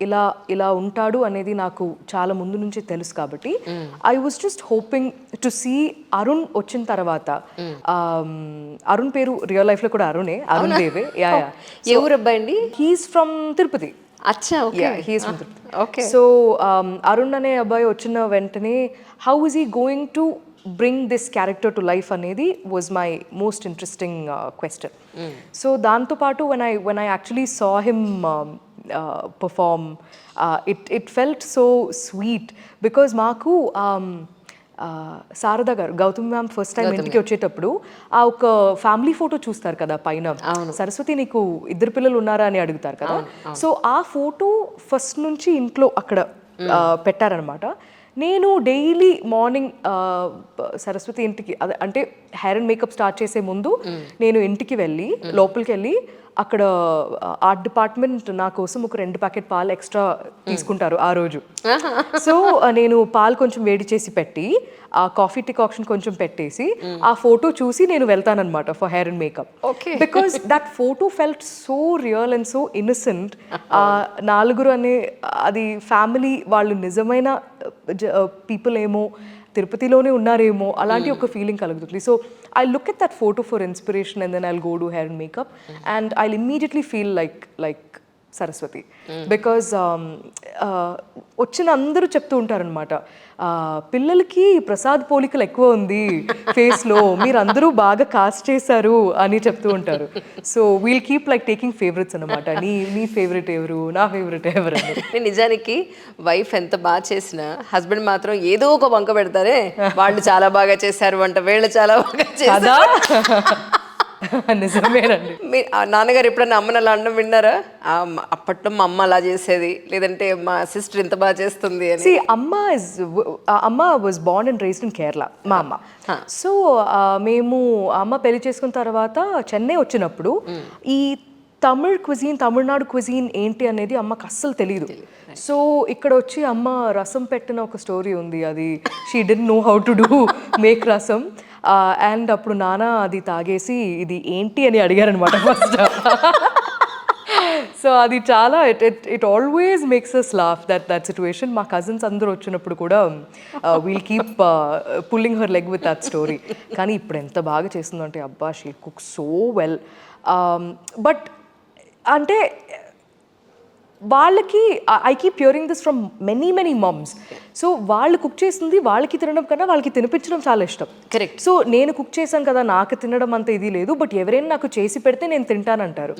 ఇలా ఉంటాడు అనేది నాకు చాలా ముందు నుంచి తెలుసు కాబట్టి I was just hoping to see Arun వచ్చిన తర్వాత. అరుణ్ పేరు రియల్ లైఫ్ లో కూడా అరుణే, అరుణ్ దేవే. ఏ ఊరు అబ్బాయి అండి? He's from Tirupati. అచ్చా, okay. He's from Tirupati. Okay. So Arun అనే అబ్బాయి వచ్చిన వెంటనే how is he going to bring this character to life అనేది was my most interesting question. So దాంతో పాటు when I actually saw him perform, it felt so sweet because మాకు శారదా గారు, Gautami ma'am first time ఇంటికి వచ్చేటప్పుడు ఆ ఒక ఫ్యామిలీ ఫోటో చూస్తారు కదా పైన, సరస్వతి నీకు 2 పిల్లలు ఉన్నారా అని అడుగుతారు కదా. సో ఆ ఫోటో ఫస్ట్ నుంచి ఇంట్లో అక్కడ పెట్టారనమాట. నేను డైలీ మార్నింగ్ సరస్వతి ఇంటికి అంటే హెయిర్ అండ్ మేకప్ స్టార్ట్ చేసే ముందు నేను ఇంటికి వెళ్ళి లోపలికి వెళ్ళి అక్కడ ఆర్ట్ డిపార్ట్మెంట్ నా కోసం ఒక 2 ప్యాకెట్ పాలు ఎక్స్ట్రా తీసుకుంటారు ఆ రోజు. సో నేను పాలు కొంచెం వేడి చేసి పెట్టి ఆ కాఫీ డికాక్షన్ కొంచెం పెట్టేసి ఆ ఫోటో చూసి నేను వెళ్తానన్నమాట for hair and makeup. Because that photo felt so real and so innocent. నలుగురు అనే అది ఫ్యామిలీ వాళ్ళు నిజమైన పీపుల్ ఏమో, తిరుపతిలోనే ఉన్నారేమో అలాంటి ఒక ఫీలింగ్ కలుగుతుంది. So I look at that photo for inspiration and then I'll go do hair and makeup and I'll immediately feel like Saraswati. Because వచ్చిన అందరూ చెప్తూ ఉంటారనమాట, పిల్లలకి ప్రసాద్ పోలికలు ఎక్కువ ఉంది ఫేస్లో, మీరు అందరూ బాగా కాస్ట్ చేశారు అని చెప్తూ ఉంటారు. So we'll keep like taking favourites అనమాట. నీ ఫేవరెట్ ఎవరు, నా ఫేవరెట్ ఎవరు అని. నిజానికి వైఫ్ ఎంత బాగా చేసినా హస్బెండ్ మాత్రం ఏదో ఒక వంక పెడతారే, వాళ్ళు చాలా బాగా చేశారు వంట, వీళ్ళు చాలా బాగా చేశారు. నిజమేనండి. మీ నాన్నగారు ఎప్పుడన్నా అమ్మని అలా అనడం విన్నారా? అప్పట్లో మా అమ్మ అలా చేసేది, లేదంటే మా సిస్టర్ ఇంత బాగా చేస్తుంది అని. అమ్మ was Born and raised in Kerala మా అమ్మ. సో మేము అమ్మ పెళ్లి చేసుకున్న తర్వాత చెన్నై వచ్చినప్పుడు ఈ తమిళనాడు క్విజీన్ ఏంటి అనేది అమ్మకి అస్సలు తెలియదు. సో ఇక్కడ వచ్చి అమ్మ రసం పెట్టిన ఒక స్టోరీ ఉంది, అది she didn't no how to do make రసం. అండ్ అప్పుడు నాన్న అది తాగేసి ఇది ఏంటి అని అడిగారనమాట ఫస్ట్. సో అది చాలా it always makes us laugh that situation. మా కజిన్స్ అందరూ వచ్చినప్పుడు కూడా we'll keep pulling her leg with that story. కానీ ఇప్పుడు ఎంత బాగా చేస్తుందంటే అబ్బా she cook so well. But అంటే వాళ్ళకి I keep hearing this from many moms. So వాళ్ళు కుక్ చేసింది వాళ్ళకి తినడం కన్నా వాళ్ళకి తినిపించడం చాలా ఇష్టం. కరెక్ట్. సో నేను కుక్ చేశాను కదా, నాకు తినడం అంత ఇది లేదు, బట్ ఎవరైనా నాకు చేసి పెడితే నేను తింటానంటారు.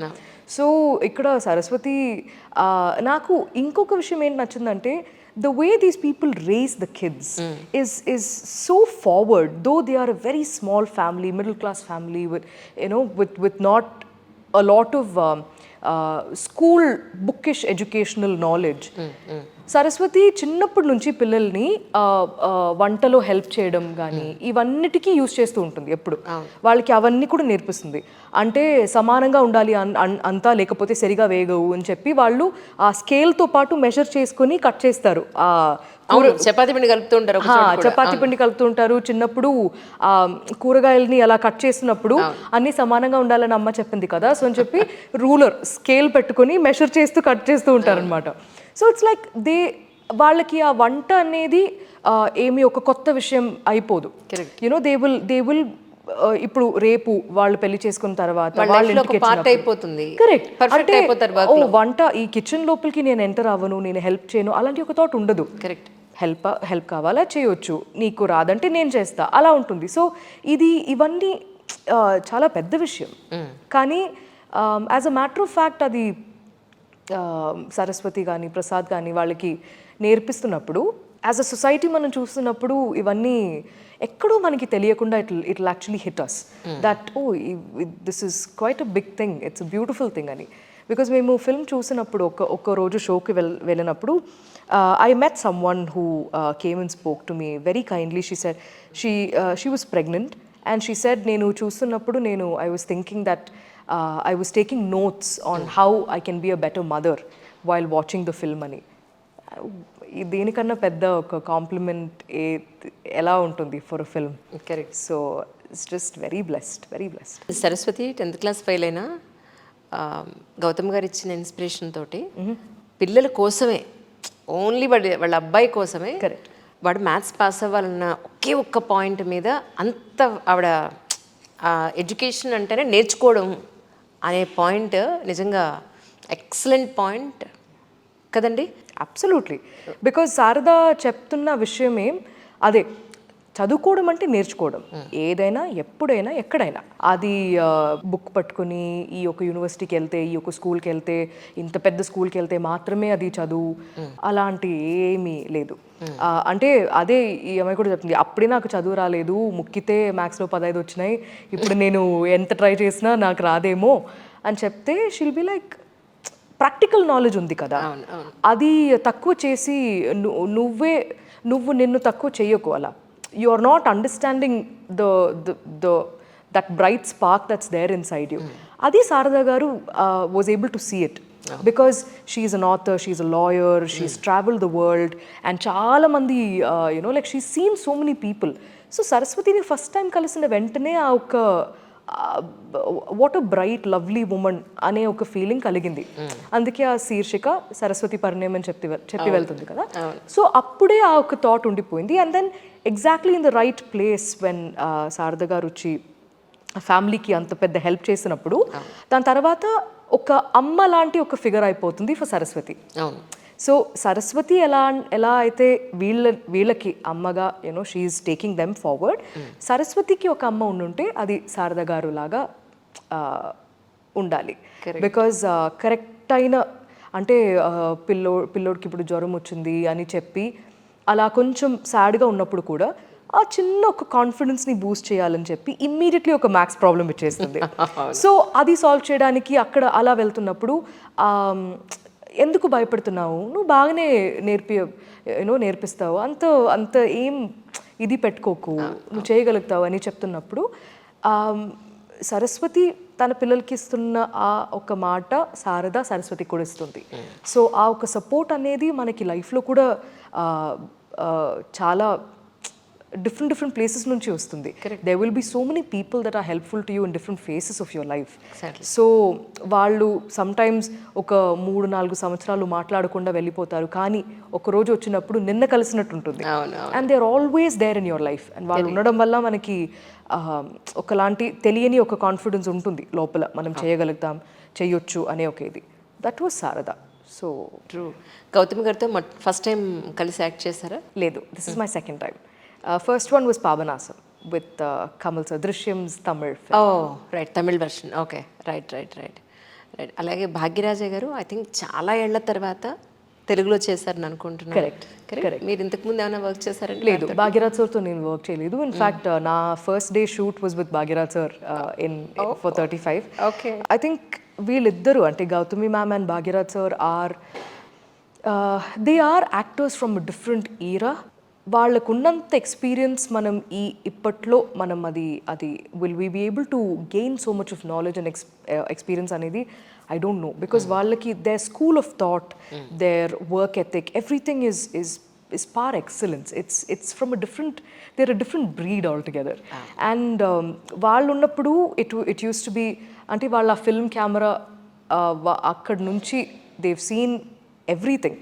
సో ఇక్కడ సరస్వతి నాకు ఇంకొక విషయం ఏంటి నచ్చిందంటే the way these people raise the kids is so forward, though they are a very small family, middle class family with with not a lot of school bookish educational knowledge. Saraswati చిన్నప్పటి నుంచి పిల్లల్ని వంటలో హెల్ప్ చేయడం కానీ ఇవన్నిటికీ use చేస్తూ ఉంటుంది ఎప్పుడు. వాళ్ళకి అవన్నీ కూడా నేర్పిస్తుంది. అంటే సమానంగా ఉండాలి అంతా, లేకపోతే సరిగా వేగవు అని చెప్పి వాళ్ళు ఆ స్కేల్తో పాటు మెజర్ చేసుకొని కట్ చేస్తారు. చపాతీ పిండి కలుపుతూ ఉంటారు, చపాతీ పిండి కలుపుతూ ఉంటారు. చిన్నప్పుడు కూరగాయలని అలా కట్ చేసినప్పుడు అన్ని సమానంగా ఉండాలని అమ్మ చెప్పింది కదా, సో అని చెప్పి రూలర్ స్కేల్ పెట్టుకొని మెషర్ చేస్తూ కట్ చేస్తూ ఉంటారు అనమాట. సో ఇట్స్ లైక్ వాళ్ళకి ఆ వంట అనేది ఏమి ఒక కొత్త విషయం అయిపోదు. దే విల్ ఇప్పుడు రేపు వాళ్ళు పెళ్లి చేసుకున్న తర్వాత వంట ఈ కిచెన్ లోపలికి నేను ఎంటర్ అవ్వను, నేను హెల్ప్ చేయను, అలాంటి ఒక థాట్ ఉండదు. కరెక్ట్. హెల్ప్ కావాలా చేయొచ్చు, నీకు రాదంటే నేను చేస్తా, అలా ఉంటుంది. సో ఇవన్నీ చాలా పెద్ద విషయం. కానీ as a matter of fact అది సరస్వతి కానీ ప్రసాద్ కానీ వాళ్ళకి నేర్పిస్తున్నప్పుడు, యాజ్ అ సొసైటీ మనం చూస్తున్నప్పుడు ఇవన్నీ ఎక్కడో మనకి తెలియకుండా it actually hit us that this is quite a big thing, it's a beautiful thing అని. బికాజ్ మేము ఫిల్మ్ చూసినప్పుడు ఒక్క రోజు షోకి వెళ్ళినప్పుడు I met someone who came and spoke to me very kindly. She said she was pregnant and she said నేను చూస్తున్నప్పుడు I was thinking that I was taking notes on how I can be a better mother while watching the film అని. దేనికన్నా పెద్ద ఒక complement ఎలా ఉంటుంది for a film. Correct. So it's just very blessed. Saraswati 10th class fail అయినా గౌతమ్ గారు ఇచ్చిన inspiration తోటి పిల్లల కోసమే, ఓన్లీ వాళ్ళ అబ్బాయి కోసమే కరెక్ట్ వాడు మ్యాథ్స్ పాస్ అవ్వాలన్న ఒకే ఒక్క పాయింట్ మీద అంత ఆవిడ ఎడ్యుకేషన్ అంటేనే నేర్చుకోవడం అనే పాయింట్ నిజంగా ఎక్సలెంట్ పాయింట్ కదండి. అబ్సల్యూట్లీ. బికాజ్ శారద చెప్తున్న విషయమే అదే, చదువుకోవడం అంటే నేర్చుకోవడం, ఏదైనా ఎప్పుడైనా ఎక్కడైనా. అది బుక్ పట్టుకుని ఈ ఒక యూనివర్సిటీకి వెళ్తే, ఈ ఒక స్కూల్కి వెళ్తే, ఇంత పెద్ద స్కూల్కి వెళ్తే మాత్రమే అది చదువు, అలాంటి ఏమీ లేదు. అంటే అదే ఈ అమ్మాయి కూడా చెప్తుంది, అప్పుడే నాకు చదువు రాలేదు, ముక్కితే మ్యాథ్స్లో 15 వచ్చినాయి, ఇప్పుడు నేను ఎంత ట్రై చేసినా నాకు రాదేమో అని చెప్తే she'll be like practical knowledge ఉంది కదా, అది తక్కువ చేసి నువ్వు నిన్ను తక్కువ చెయ్యకు. అలా you are not understanding that bright spark that's there inside you. Adi Sarada garu was able to see it because she is an author, she is a lawyer, she's traveled the world and chaala mandi like she's seen so many people. So Saraswati ni first time kalasina ventane aa oka what a bright lovely woman అనే ఒక feeling కలిగింది. అందుకే ఆ శీర్షిక సరస్వతి పరిణయం అని చెప్పి వెళ్తుంది కదా. సో అప్పుడే ఆ ఒక థాట్ ఉండిపోయింది. And then exactly in the right place when Sharada garu వచ్చి ఫ్యామిలీకి అంత పెద్ద హెల్ప్ చేసినప్పుడు దాని తర్వాత ఒక అమ్మ లాంటి ఒక ఫిగర్ అయిపోతుంది ఫర్ సరస్వతి. సో సరస్వతి ఎలా అయితే వీళ్ళకి అమ్మగా షీఈస్ టేకింగ్ దెమ్ ఫార్వర్డ్, సరస్వతికి ఒక అమ్మ ఉండుంటే అది శారద గారు లాగా ఉండాలి. బికాజ్ కరెక్ట్ అయిన అంటే పిల్లోడికి ఇప్పుడు జ్వరం వచ్చింది అని చెప్పి అలా కొంచెం సాడ్గా ఉన్నప్పుడు కూడా ఆ చిన్న ఒక కాన్ఫిడెన్స్ని బూస్ట్ చేయాలని చెప్పి ఇమ్మీడియట్లీ ఒక మ్యాథ్స్ ప్రాబ్లం ఇచ్చేస్తుంది. సో అది సాల్వ్ చేయడానికి అక్కడ అలా వెళ్తున్నప్పుడు ఎందుకు భయపడుతున్నావు, నువ్వు బాగానే నేర్పిస్తావు, అంత ఏం ఇది పెట్టుకోకు, నువ్వు చేయగలుగుతావు అని చెప్తున్నప్పుడు సరస్వతి తన పిల్లలకి ఇస్తున్న ఆ ఒక మాట సరస్వతి కూడా ఇస్తుంది. సో ఆ ఒక సపోర్ట్ అనేది మనకి లైఫ్లో కూడా చాలా డిఫరెంట్ ప్లేసెస్ నుంచి వస్తుంది. They will be so many people that are helpful to you in different phases of your life. So వాళ్ళు సమ్టైమ్స్ ఒక 3-4 సంవత్సరాలు మాట్లాడకుండా వెళ్ళిపోతారు, కానీ ఒక రోజు వచ్చినప్పుడు నిన్న కలిసినట్టు ఉంటుంది. And they are always there in your life. And వాళ్ళు ఉండడం వల్ల మనకి ఒకలాంటి తెలియని ఒక కాన్ఫిడెన్స్ ఉంటుంది లోపల, మనం చేయగలుగుతాం, చేయొచ్చు అనే ఒక ఇది. That was Sharada. So true. Gautami గారితో ఫస్ట్ టైం కలిసి యాక్ట్ చేశారా? లేదు, this is my second time. First one was Papanasam with Kamal sir, దృశ్యంస్ Tamil. Right, Tamil version. Okay, right. అలాగే భాగ్యరాజే గారు ఐ థింక్ చాలా ఏళ్ల తర్వాత తెలుగులో చేశారని అనుకుంటున్నాను. కరెక్ట్. మీరు ఇంతకుముందు ఏమైనా వర్క్ చేశారండి? లేదు, భాగ్యరాజ్ సార్తో నేను వర్క్ చేయలేదు. ఇన్ఫ్యాక్ట్ నా first day shoot was with Bhagyaraj sir in for 35. Okay. I think వీళ్ళిద్దరు అంటే Gautami ma'am and Bhagyaraj sir they are actors from different era. వాళ్ళకున్నంత ఎక్స్పీరియన్స్ మనం ఇప్పట్లో మనం అది will we be able to gain so much of knowledge and experience అనేది I don't know. Because వాళ్ళకి their school of thought, their work ethic, everything is par excellence. It's from they're a different breed altogether. And వాళ్ళు ఉన్నప్పుడు it used to be అంటే వాళ్ళ film camera అక్కడ నుంచి they've seen everything.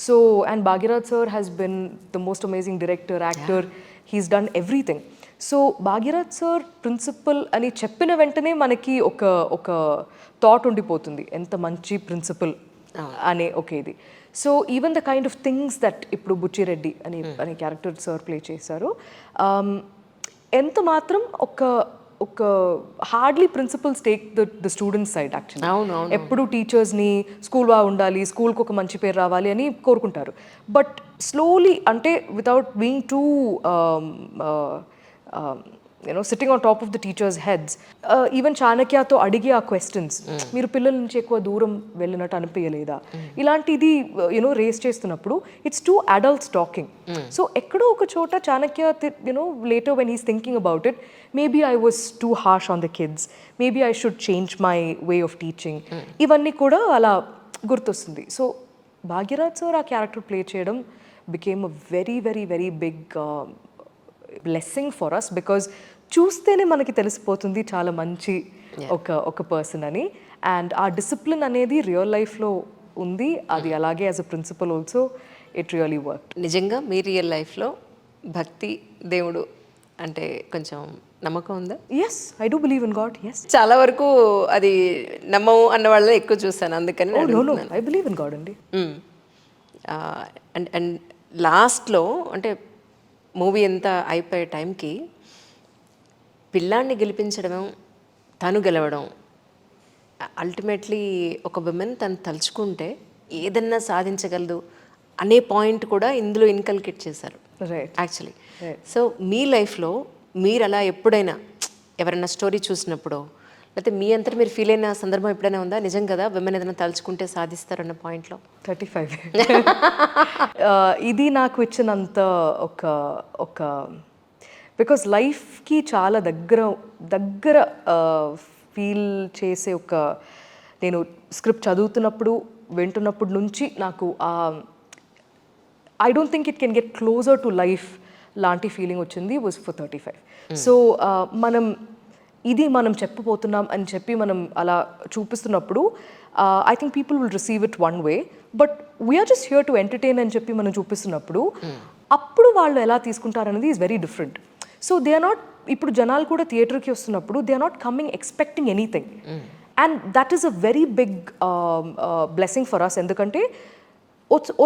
So and Bhagirath sir has been the most amazing director, actor. He's done everything. So Bhagyaraj sir principal అని చెప్పిన వెంటనే మనకి ఒక థాట్ ఉండిపోతుంది, ఎంత మంచి ప్రిన్సిపల్ అనే ఒక ఇది. So even the kind of things that ఇప్పుడు బుచ్చిరెడ్డి అనే క్యారెక్టర్ సార్ ప్లే చేశారు, ఎంత మాత్రం ఒక hardly principals take the students side. Actually ఎప్పుడు టీచర్స్ని స్కూల్ బాగా ఉండాలి, స్కూల్కి ఒక మంచి పేరు రావాలి అని కోరుకుంటారు. బట్ స్లోలీ అంటే without being too sitting on top of the teachers heads, even చాణక్యతో అడిగే ఆ క్వశ్చన్స్, మీరు పిల్లల నుంచి ఎక్కువ దూరం వెళ్ళినట్టు అనిపించలేదా, ఇలాంటిది రేస్ చేస్తున్నప్పుడు it's two adults talking. So ఎక్కడో ఒక చోట Chanakya later when he's thinking about it, maybe I was too harsh on the kids, maybe I should change my way of teaching, ఇవన్నీ కూడా అలా గుర్తొస్తుంది. సో భాగ్యరాజ్ సార్ ఆ క్యారెక్టర్ ప్లే చేయడం became a very very very big blessing for us, because చూస్తేనే మనకి తెలిసిపోతుంది చాలా మంచి ఒక పర్సన్ అని. అండ్ ఆ డిసిప్లిన్ అనేది రియల్ లైఫ్లో ఉంది, అది అలాగే as a principal also it really work. నిజంగా మీ రియల్ లైఫ్లో భక్తి, దేవుడు అంటే కొంచెం నమ్మకం ఉందా? Yes, I do believe in God. Yes, చాలా వరకు అది నమ్మము అన్న వాళ్ళని ఎక్కువ చూసాను, అందుకని ఐ బిలీవ్ ఇన్ గాడ్ అండి. అండ్ లాస్ట్లో అంటే మూవీ ఎంత అయిపోయే టైంకి పిల్లాన్ని గెలిపించడం, తను గెలవడం, అల్టిమేట్లీ ఒక విమెన్ తను తలుచుకుంటే ఏదన్నా సాధించగలదు అనే పాయింట్ కూడా ఇందులో ఇన్కల్కేట్ చేశారు యాక్చువల్లీ. సో మీ లైఫ్లో మీరు అలా ఎప్పుడైనా ఎవరైనా స్టోరీ చూసినప్పుడు, లేకపోతే మీ అంతా మీరు ఫీల్ అయిన సందర్భం ఎప్పుడైనా ఉందా, నిజం కదా విమెన్ ఏదైనా తలుచుకుంటే సాధిస్తారన్న పాయింట్లో? 35 ఇది నాకు ఇచ్చినంత ఒక బికాస్ లైఫ్కి చాలా దగ్గర ఫీల్ చేసే నేను స్క్రిప్ట్ చదువుతున్నప్పుడు వింటున్నప్పుడు నుంచి నాకు I don't think it can get closer to life లాంటి ఫీలింగ్ వచ్చింది వాజ్ ఫర్ 35. సో మనం చెప్పబోతున్నాం అని చెప్పి మనం అలా చూపిస్తున్నప్పుడు I think people will receive it one way, but we are just here to entertain అని చెప్పి మనం చూపిస్తున్నప్పుడు అప్పుడు వాళ్ళు ఎలా తీసుకుంటారనేది is very different. So they are not, ఇప్పుడు జనాలు కూడా థియేటర్కి వస్తున్నప్పుడు they are not coming expecting anything, and that is a very big blessing for us. ఎందుకంటే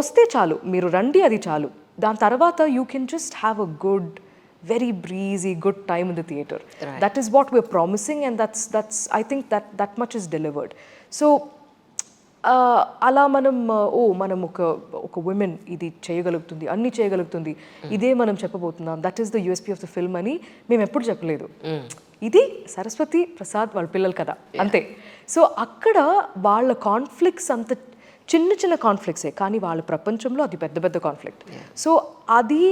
వస్తే చాలు, మీరు రండి, అది చాలు. దాని తర్వాత you can just have a good, very breezy, good time in the theatre. Right. That is what we're promising, and that's I think that much is delivered. So అలా మనం ఒక ఉమెన్ ఇది చేయగలుగుతుంది, అన్ని చేయగలుగుతుంది, ఇదే మనం చెప్పబోతున్నాం, that is the USP of the film అని మేము ఎప్పుడు చెప్పలేదు. ఇది సరస్వతి ప్రసాద్ వాళ్ళ పిల్లలు కదా, అంతే. సో అక్కడ వాళ్ళ కాన్ఫ్లిక్ట్స్ అంత చిన్న కాన్ఫ్లిక్ట్సే, కానీ వాళ్ళ ప్రపంచంలో అది పెద్ద కాన్ఫ్లిక్ట్. సో అది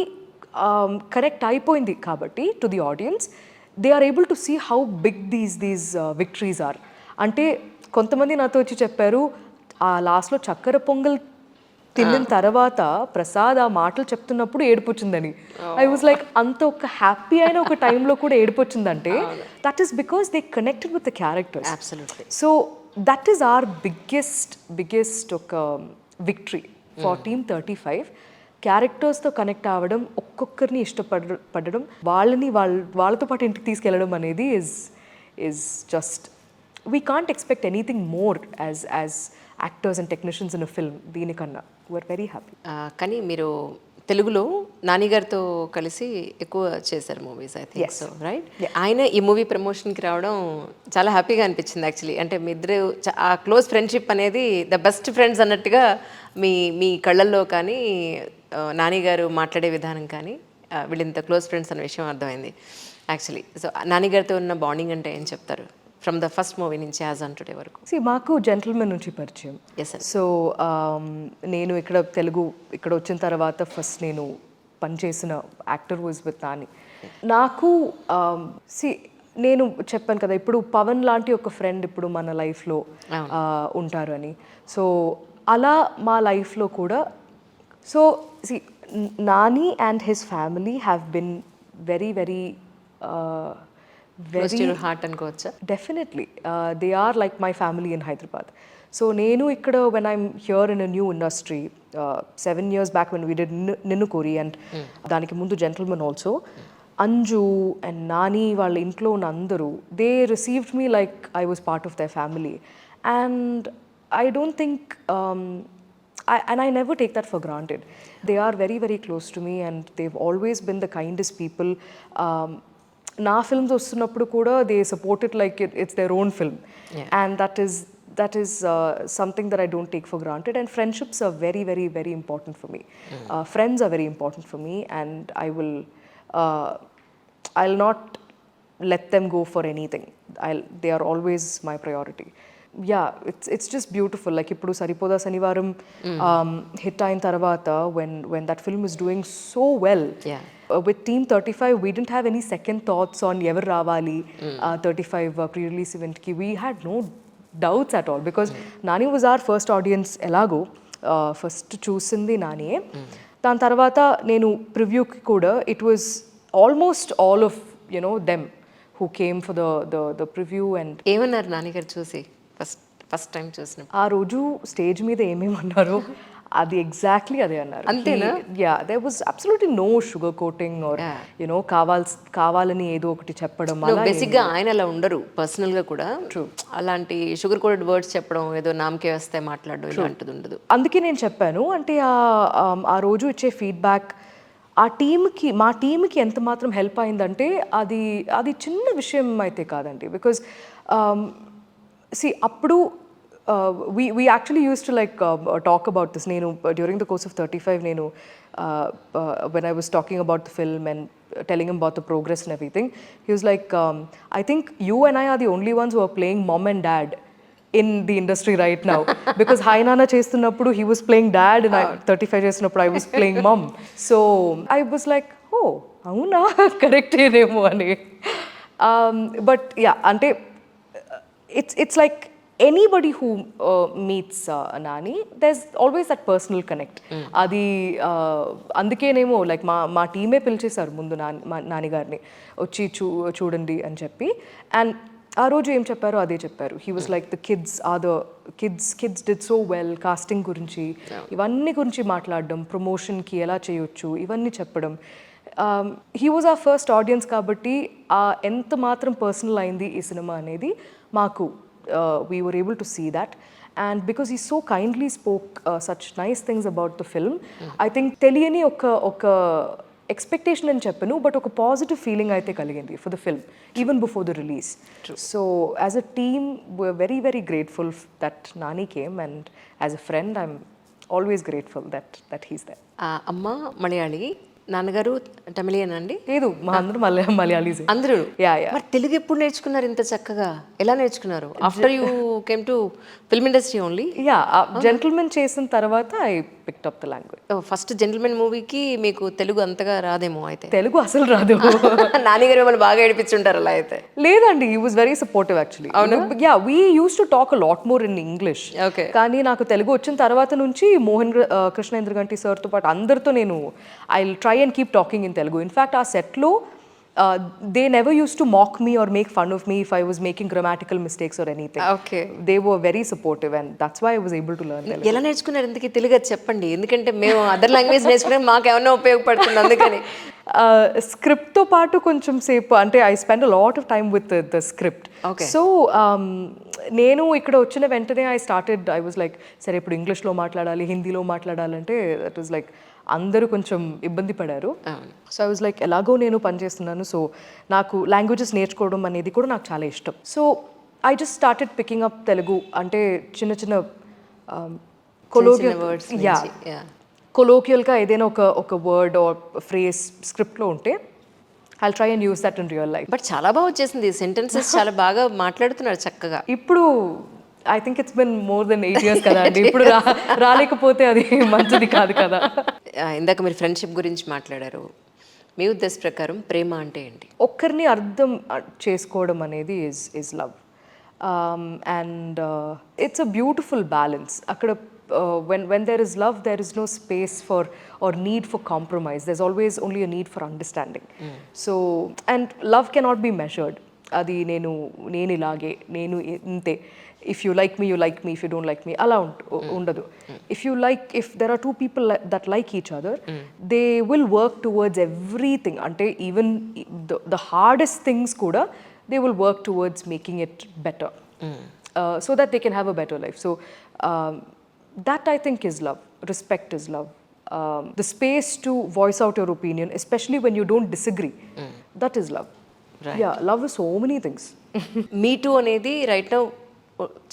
కరెక్ట్ అయిపోయింది కాబట్టి to the audience they are able to see how big these victories are. అంటే కొంతమంది నాతో వచ్చి చెప్పారు, ఆ లాస్ట్లో చక్కెర పొంగల్ తిన్న తర్వాత ప్రసాద్ ఆ మాటలు చెప్తున్నప్పుడు ఏడుపొచ్చిందని. ఐ వాజ్ లైక్ అంత ఒక హ్యాపీ అయిన ఒక టైంలో కూడా ఏడుపొచ్చిందంటే that is because they connected with the characters. Absolutely. So that is our biggest ఒక విక్టరీ ఫర్ టీమ్ 35. క్యారెక్టర్స్తో కనెక్ట్ అవ్వడం, ఒక్కొక్కరిని ఇష్టపడడం, వాళ్ళతో పాటు ఇంటికి తీసుకెళ్ళడం అనేది is just, we can't expect anything more as actors and technicians in a film. దీనికన్నా we're very happy. కానీ మీరు తెలుగులో నాని గారితో కలిసి ఎక్కువ చేశారు movies, I think so, right? ఆయన ఈ మూవీ ప్రమోషన్కి రావడం చాలా హ్యాపీగా అనిపించింది యాక్చువల్లీ. అంటే మీ ఇద్దరు ఆ క్లోజ్ ఫ్రెండ్షిప్ అనేది ద బెస్ట్ ఫ్రెండ్స్ అన్నట్టుగా మీ కళ్ళల్లో కానీ నాని గారు మాట్లాడే విధానం కానీ వీళ్ళింత క్లోజ్ ఫ్రెండ్స్ అనే విషయం అర్థమైంది యాక్చువల్లీ. సో నాని గారితో ఉన్న బాండింగ్ అంటే ఏం చెప్తారు ఫ్రమ్ ద ఫస్ట్ మూవీ నుంచి యాజ్ ఆన్ టుడే వరకు? మాకు జెంటిల్మెన్ నుంచి పరిచయం. సో నేను ఇక్కడ వచ్చిన తర్వాత ఫస్ట్ నేను పనిచేసిన యాక్టర్ వాజ్ విత్ నాని. నాకు నేను చెప్పాను కదా ఇప్పుడు పవన్ లాంటి ఒక ఫ్రెండ్ ఇప్పుడు మన లైఫ్లో ఉంటారు అని. సో అలా మా లైఫ్లో కూడా Nani and his family have been very very heart అనుకోవచ్చా? Definitely they are like my family in Hyderabad. So నేను ఇక్కడ when I'm here in a new industry 7 years back when we did Ninnu Kori and దానికి ముందు gentleman also, Anju and Nani వాళ్ళ ఇంట్లో ఉన్న అందరూ they received me like I was part of their family. And I don't think and I never take that for granted. They are very very close to me and they've always been the kindest people. నా films వస్తున్నప్పుడు కూడా they support it like it's their own film. And that is something that I don't take for granted. And friendships are very very very important for me. Friends are very important for me and I'll not let them go for anything. They are always my priority. Yeah, it's just beautiful. Like ఇప్పుడు సరిపోదా శనివారం hit అయిన తర్వాత when that film is doing so well, with team 35 we didn't have any second thoughts on ever ravali 35 pre-release event ki. We had no doubts at all because Nani was our first audience. elago first చూసింది నానియే. దాని తర్వాత నేను ప్రివ్యూకి కూడా it was almost all of them who came for the preview. And ఏమన్నారు నాని గారు చూసి first time చూసినప్పుడు? ఆ రోజు స్టేజ్ మీద ఏమేమన్నారో అది ఎగ్జాక్ట్లీ అదే అన్నారు. అంతేనా? Yeah, there was absolutely no sugar coating or కావాలని ఏదో ఒకటి చెప్పడం. బేసిక్గా ఆయన అలా ఉండరు పర్సనల్గా కూడా. ట్రూ. అలాంటి షుగర్ కోటెడ్ వర్డ్స్ చెప్పడం, ఏదో నామకే వస్తే మాట్లాడడం ఇలాంటిది ఉండదు. అందుకే నేను చెప్పాను అంటే ఆ రోజు ఇచ్చే ఫీడ్బ్యాక్ మా టీమ్కి ఎంత మాత్రం హెల్ప్ అయిందంటే అది చిన్న విషయం అయితే కాదండి. బికాజ్ అప్పుడు we actually used to talk about this. Nenu during the course of 35 nenu when I was talking about the film and telling him about the progress and everything, he was like, I think you and I are the only ones who are playing mom and dad in the industry right now. Because Hi Nana చేస్తున్నప్పుడు he was playing dad and 35 చేస్తున్నప్పుడు I was playing mom. So I was like, oh అవునా, correct ఏనేమో అని. But yeah, అంటే it's like anybody who meets Nani, there's always that personal connect. అది అందుకేనేమో like మా టీమే పిలిచేశారు ముందు నాని గారిని వచ్చి చూడండి అని చెప్పి. అండ్ ఆ రోజు ఏం చెప్పారో అదే చెప్పారు. He was like the kids did so well, casting గురించి ఇవన్నీ గురించి మాట్లాడడం, ప్రమోషన్కి ఎలా చేయొచ్చు ఇవన్నీ చెప్పడం. He was our first audience కాబట్టి ఎంత మాత్రం పర్సనల్ అయింది ఈ సినిమా అనేది మాకు we were able to see that. And because he so kindly spoke such nice things about the film, I think తెలియని ఒక expectation అని చెప్పను, but ఒక positive feeling అయితే కలిగింది for the film even before the release. True. So as a team we're very very grateful that Nani came, and as a friend I'm always grateful that he's there. అమ్మ మలయాళి, నాన్నగారు తమిళియన్ అండి? లేదు మా అందరూ మలయాళీసే. అందరూ? Yeah yeah. మరి తెలుగు ఎప్పుడు నేర్చుకున్నారు ఇంత చక్కగా? ఎలా నేర్చుకున్నారు? After you came to film industry only? Yeah Gentleman చేసిన తర్వాత I picked up the language. First Gentleman మూవీకి మీకు తెలుగు అంతగా రాదేమో అయితే. తెలుగు అసలు రాదు. నాన్నగారు వాళ్ళు బాగా ఏడిపించుంటారు అలా అయితే. లేదండి, he was very supportive actually. Yeah we use to talk a lot more in English. Okay. కానీ నాకు తెలుగు వచ్చిన తర్వాత నుంచి కృష్ణేంద్ర గంటి సార్తో పాటు అందరితో నేను I try and keep talking in Telugu. In fact ఆ సెట్లో they never used to mock me or make fun of me if I was making grammatical mistakes or anything. Okay. They were very supportive and that's why I was able to learn Telugu. ఎలా నేర్చుకున్నారు ఇంతకీ తెలుగు? అది చెప్పండి, ఎందుకంటే మేము other language నేర్చుకునే మాకు ఏమన్నా ఉపయోగపడుతుంది అందుకని. స్క్రిప్ట్తో పాటు కొంచెం సేపు అంటే I spend a lot of time with the script. So నేను ఇక్కడ వచ్చిన వెంటనే ఐ వాజ్ లైక్ సరే ఇప్పుడు ఇంగ్లీష్లో మాట్లాడాలి, హిందీలో మాట్లాడాలంటే దట్ వాజ్ లైక్ అందరూ కొంచెం ఇబ్బంది పడారు. సో ఐ వాజ్ లైక్ ఎలాగో నేను పనిచేస్తున్నాను, సో నాకు లాంగ్వేజెస్ నేర్చుకోవడం అనేది కూడా నాకు చాలా ఇష్టం. So I just started picking up Telugu. అంటే చిన్న చిన్న కొలోకియల్గా ఏదైనా ఒక వర్డ్ ఆర్ ఫ్రేజ్ స్క్రిప్ట్లో ఉంటే I'll try and use that in real life. But చాలా బాగా వచ్చేసింది, సెంటెన్సెస్ చాలా బాగా మాట్లాడుతున్నారు చక్కగా. ఇప్పుడు I think it's been more than 8 years కదా అండి. ఇప్పుడు రాలేకపోతే అది మంచిది కాదు కదా. ఇందాక మీరు ఫ్రెండ్షిప్ గురించి మాట్లాడారు. మీ ఉద్దేశ ప్రకారం ప్రేమ అంటే ఏంటి? ఒక్కరిని అర్థం చేసుకోవడం అనేది is love. And it's a beautiful balance. అక్కడ when there is love, there is no space for or need for compromise. There's always only a need for understanding. So and love cannot be measured. అది నేను ఇలాగే, నేను ఇంతే, if you like me you like me, if you don't like me అలా ఉండదు. If there are 2 people that like each other, they will work towards everything. అంటే even the hardest things కూడా they will work towards making it better, so that they can have a better life. So that I think is love. Respect is love. The space to voice out your opinion, especially when you don't disagree, that is love. Right. Yeah, love is so many things. Me two అనేది right now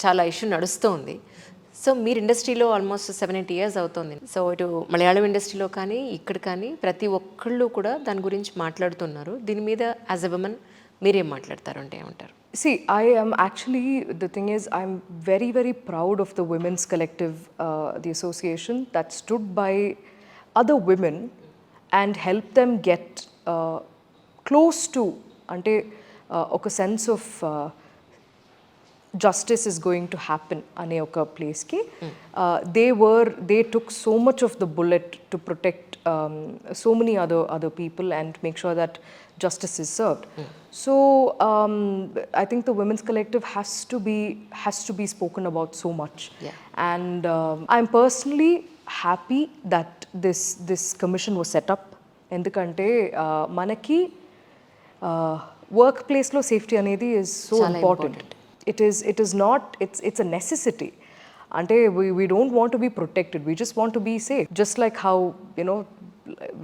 చాలా issue నడుస్తుంది. So మీరు ఇండస్ట్రీలో almost 7-8 years అవుతుంది. So ఇటు మలయాళం ఇండస్ట్రీలో కానీ ఇక్కడ కానీ ప్రతి ఒక్కళ్ళు కూడా దాని గురించి మాట్లాడుతున్నారు. దీని మీద యాజ్ ఎ ఉమెన్ మీరేం మాట్లాడతారు అంటే ఏమంటారు? See, I am actually, the thing is, I'm very, very proud of the women's collective, the association that stood by other women and helped them get close to, ante, oka sense of justice is going to happen ane oka place ki. They took so much of the bullet to protect so many other people and make sure that justice is served. So I think the women's collective has to be spoken about so much. Yeah. And I'm personally happy that this commission was set up. Endukante manaki workplace lo safety anedi is so important. It is not, it's a necessity. Ante we don't want to be protected, we just want to be safe. Just like how, you know,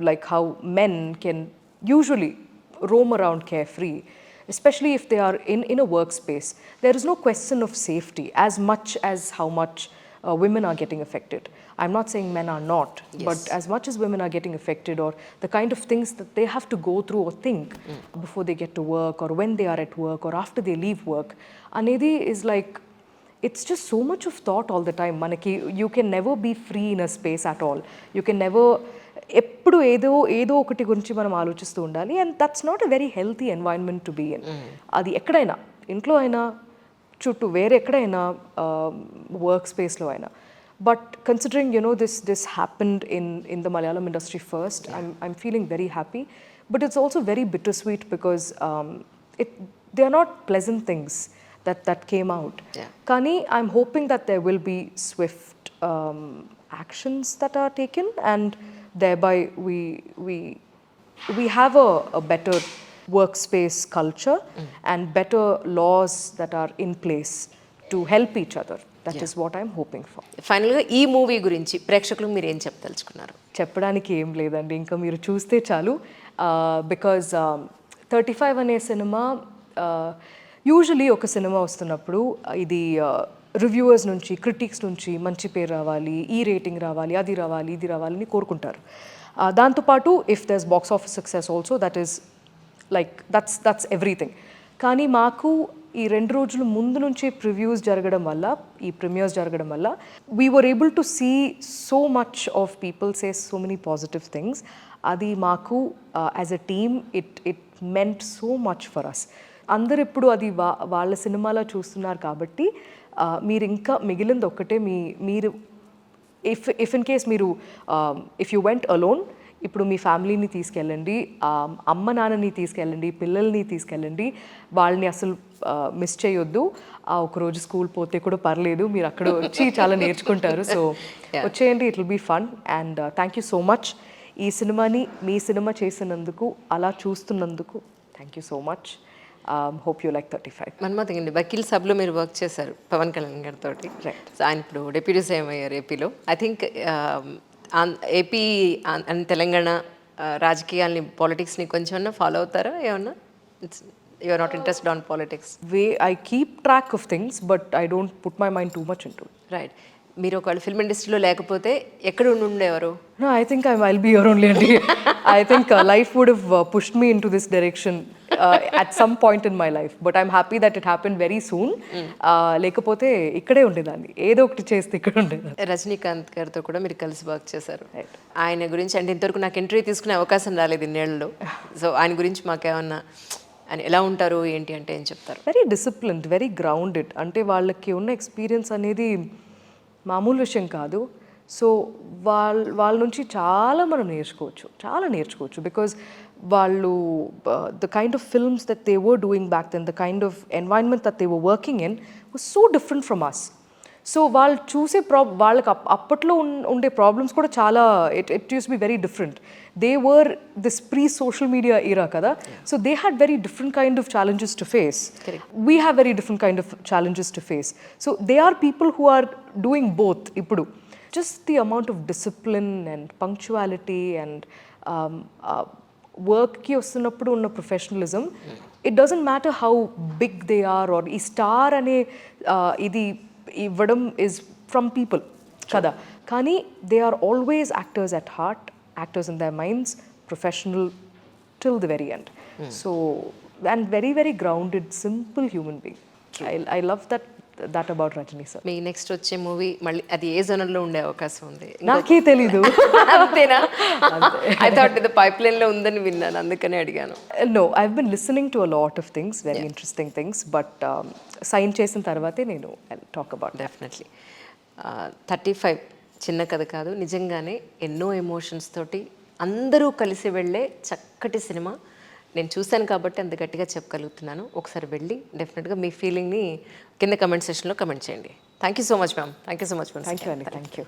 like how men can usually roam around carefree, especially if they are in a workspace. There is no question of safety as much as how much women are getting affected. I'm not saying men are not, yes, but as much as women are getting affected, or the kind of things that they have to go through or think before they get to work, or when they are at work, or after they leave work, anedi is like, it's just so much of thought all the time. Manaki, you can never be free in a space at all. You can never ఎప్పుడు ఏదో ఒకటి గురించి మనం ఆలోచిస్తూ ఉండాలి. And that's not a very healthy environment to be in. అది ఎక్కడైనా, ఇంట్లో అయినా, చుట్టూ వేరే ఎక్కడైనా, వర్క్ స్పేస్లో అయినా. But considering this happened in the Malayalam industry first, I'm feeling very happy. But it's also very bitter sweet because they are not pleasant things that came out. Kani, I'm hoping that there will be swift actions that are taken, and thereby we have a better workspace culture and better laws that are in place to help each other. That is what I'm hoping for. ఫైనల్గా ఈ movie గురించి ప్రేక్షకులకు మీరు ఏం చెప్పదలుచుకున్నారు? చెప్పడానికి ఏం లేదండి, ఇంకా మీరు చూస్తే చాలు. బికాజ్ 35 అనే సినిమా, యూజువలీ ఒక సినిమా వస్తున్నప్పుడు ఇది రివ్యూవర్స్ నుంచి, క్రిటిక్స్ నుంచి మంచి పేరు రావాలి, ఈ రేటింగ్ రావాలి, అది రావాలి, ఇది రావాలి అని కోరుకుంటారు. దాంతోపాటు if దర్స్ box office success also that is like that's everything. కానీ మాకు ఈ 2 రోజుల ముందు నుంచే ప్రివ్యూస్ జరగడం వల్ల, ఈ ప్రీమియర్స్ జరగడం వల్ల we were able to see so much of people say so many positive things. అది మాకు as a team it meant so much for us. అందరు ఇప్పుడు అది వాళ్ళ సినిమాలో చూస్తున్నారు కాబట్టి మీరు ఇంకా మిగిలింది ఒక్కటే, మీరు ఇఫ్ ఇన్ కేస్ మీరు ఇఫ్ యూ వెంట్ అలోన్, ఇప్పుడు మీ ఫ్యామిలీని తీసుకెళ్ళండి, అమ్మ నాన్నని తీసుకెళ్ళండి, పిల్లల్ని తీసుకెళ్ళండి, వాళ్ళని అసలు మిస్ చేయొద్దు. ఒకరోజు స్కూల్ పోతే కూడా పర్లేదు, మీరు అక్కడ వచ్చి చాలా నేర్చుకుంటారు. సో వచ్చేయండి, it will be fun. And thank you so much ఈ సినిమాని మీ సినిమా చేసినందుకు, అలా చూస్తున్నందుకు thank you so much. Hope you like 35. మన్మథండి వకీల్ సబ్లో మీరు వర్క్ చేశారు పవన్ కళ్యాణ్ గారితో. రైట్. సో ఆయన ఇప్పుడు డిప్యూటీ సీఎం అయ్యారు ఏపీలో. I think AP and Telangana రాజకీయాల్ని, పాలిటిక్స్ని కొంచెం ఫాలో అవుతారా ఏమన్నా? You are not interested on politics? I keep track of things, but I don't put my mind too much into it. Right. మీరు ఒకవేళ ఫిల్మ్ ఇండస్ట్రీలో లేకపోతే ఎక్కడ ఉండేవారు? No, I think I'll be here only. I think life would have pushed me into this direction at some point in my life. But I'm happy that it happened very soon. లేకపోతే ఇక్కడే ఉండేదాన్ని, ఏదో ఒకటి చేస్తే ఇక్కడ ఉండేదాన్ని. రజనీకాంత్ గారితో కూడా మీరు కలిసి వర్క్ చేశారు. ఆయన గురించి అంటే ఇంతవరకు నాకు ఇంటర్వ్యూ తీసుకునే అవకాశం రాలేదు ఇన్నేళ్ళలో. సో ఆయన గురించి మాకేమన్నా, ఆయన ఎలా ఉంటారు ఏంటి అంటే ఏం చెప్తారు? Very disciplined, very grounded. అంటే వాళ్ళకి ఉన్న ఎక్స్పీరియన్స్ అనేది మామూలు విషయం కాదు. సో వాళ్ళ నుంచి చాలా మనం నేర్చుకోవచ్చు. బికాజ్ వాళ్ళు the kind of films that they were doing back then, the kind of environment that they were working in was so different from us. So వాళ్ళు చూసే వాళ్ళకి అప్పట్లో ఉండే ప్రాబ్లమ్స్ కూడా చాలా, it use be very different. They were this pre social media era కదా. So they had very different kind of challenges to face. We have very different kind of challenges to face. So they are people who are doing both ఇప్పుడు. Just the amount of discipline and punctuality and work ki vastunnappudu unna professionalism, it doesn't matter how big they are or ee star ane idi ivvadam is from people kada, kani they are always actors at heart, actors in their minds, professional till the very end. So and very very grounded, simple human being. I love that about Rajni sir. Me next వచ్చే movie మళ్ళీ అది ఏ జోనర్లో ఉండే అవకాశం ఉంది? నాకే తెలీదు. అంతేనా? I thought ఇది పైప్ లైన్లో ఉందని విన్నాను, అందుకనే అడిగాను. No, I've been listening to a lot of things, very interesting things, but sign చేసిన తర్వాతే నేను టాక్ అబౌట్. డెఫినెట్లీ. 35 చిన్న కథ కాదు, నిజంగానే ఎన్నో ఎమోషన్స్ తోటి అందరూ కలిసి వెళ్ళే చక్కటి సినిమా. నేను చూశాను కాబట్టి అంత గట్టిగా చెప్పగలుగుతున్నాను. ఒకసారి వెళ్ళి డెఫినెట్గా మీ ఫీలింగ్ని కింద కమెంట్ సెక్షన్లో కమెంట్ చేయండి. Thank you so much ma'am. Thank you so much. Thank you అండి. Thank you.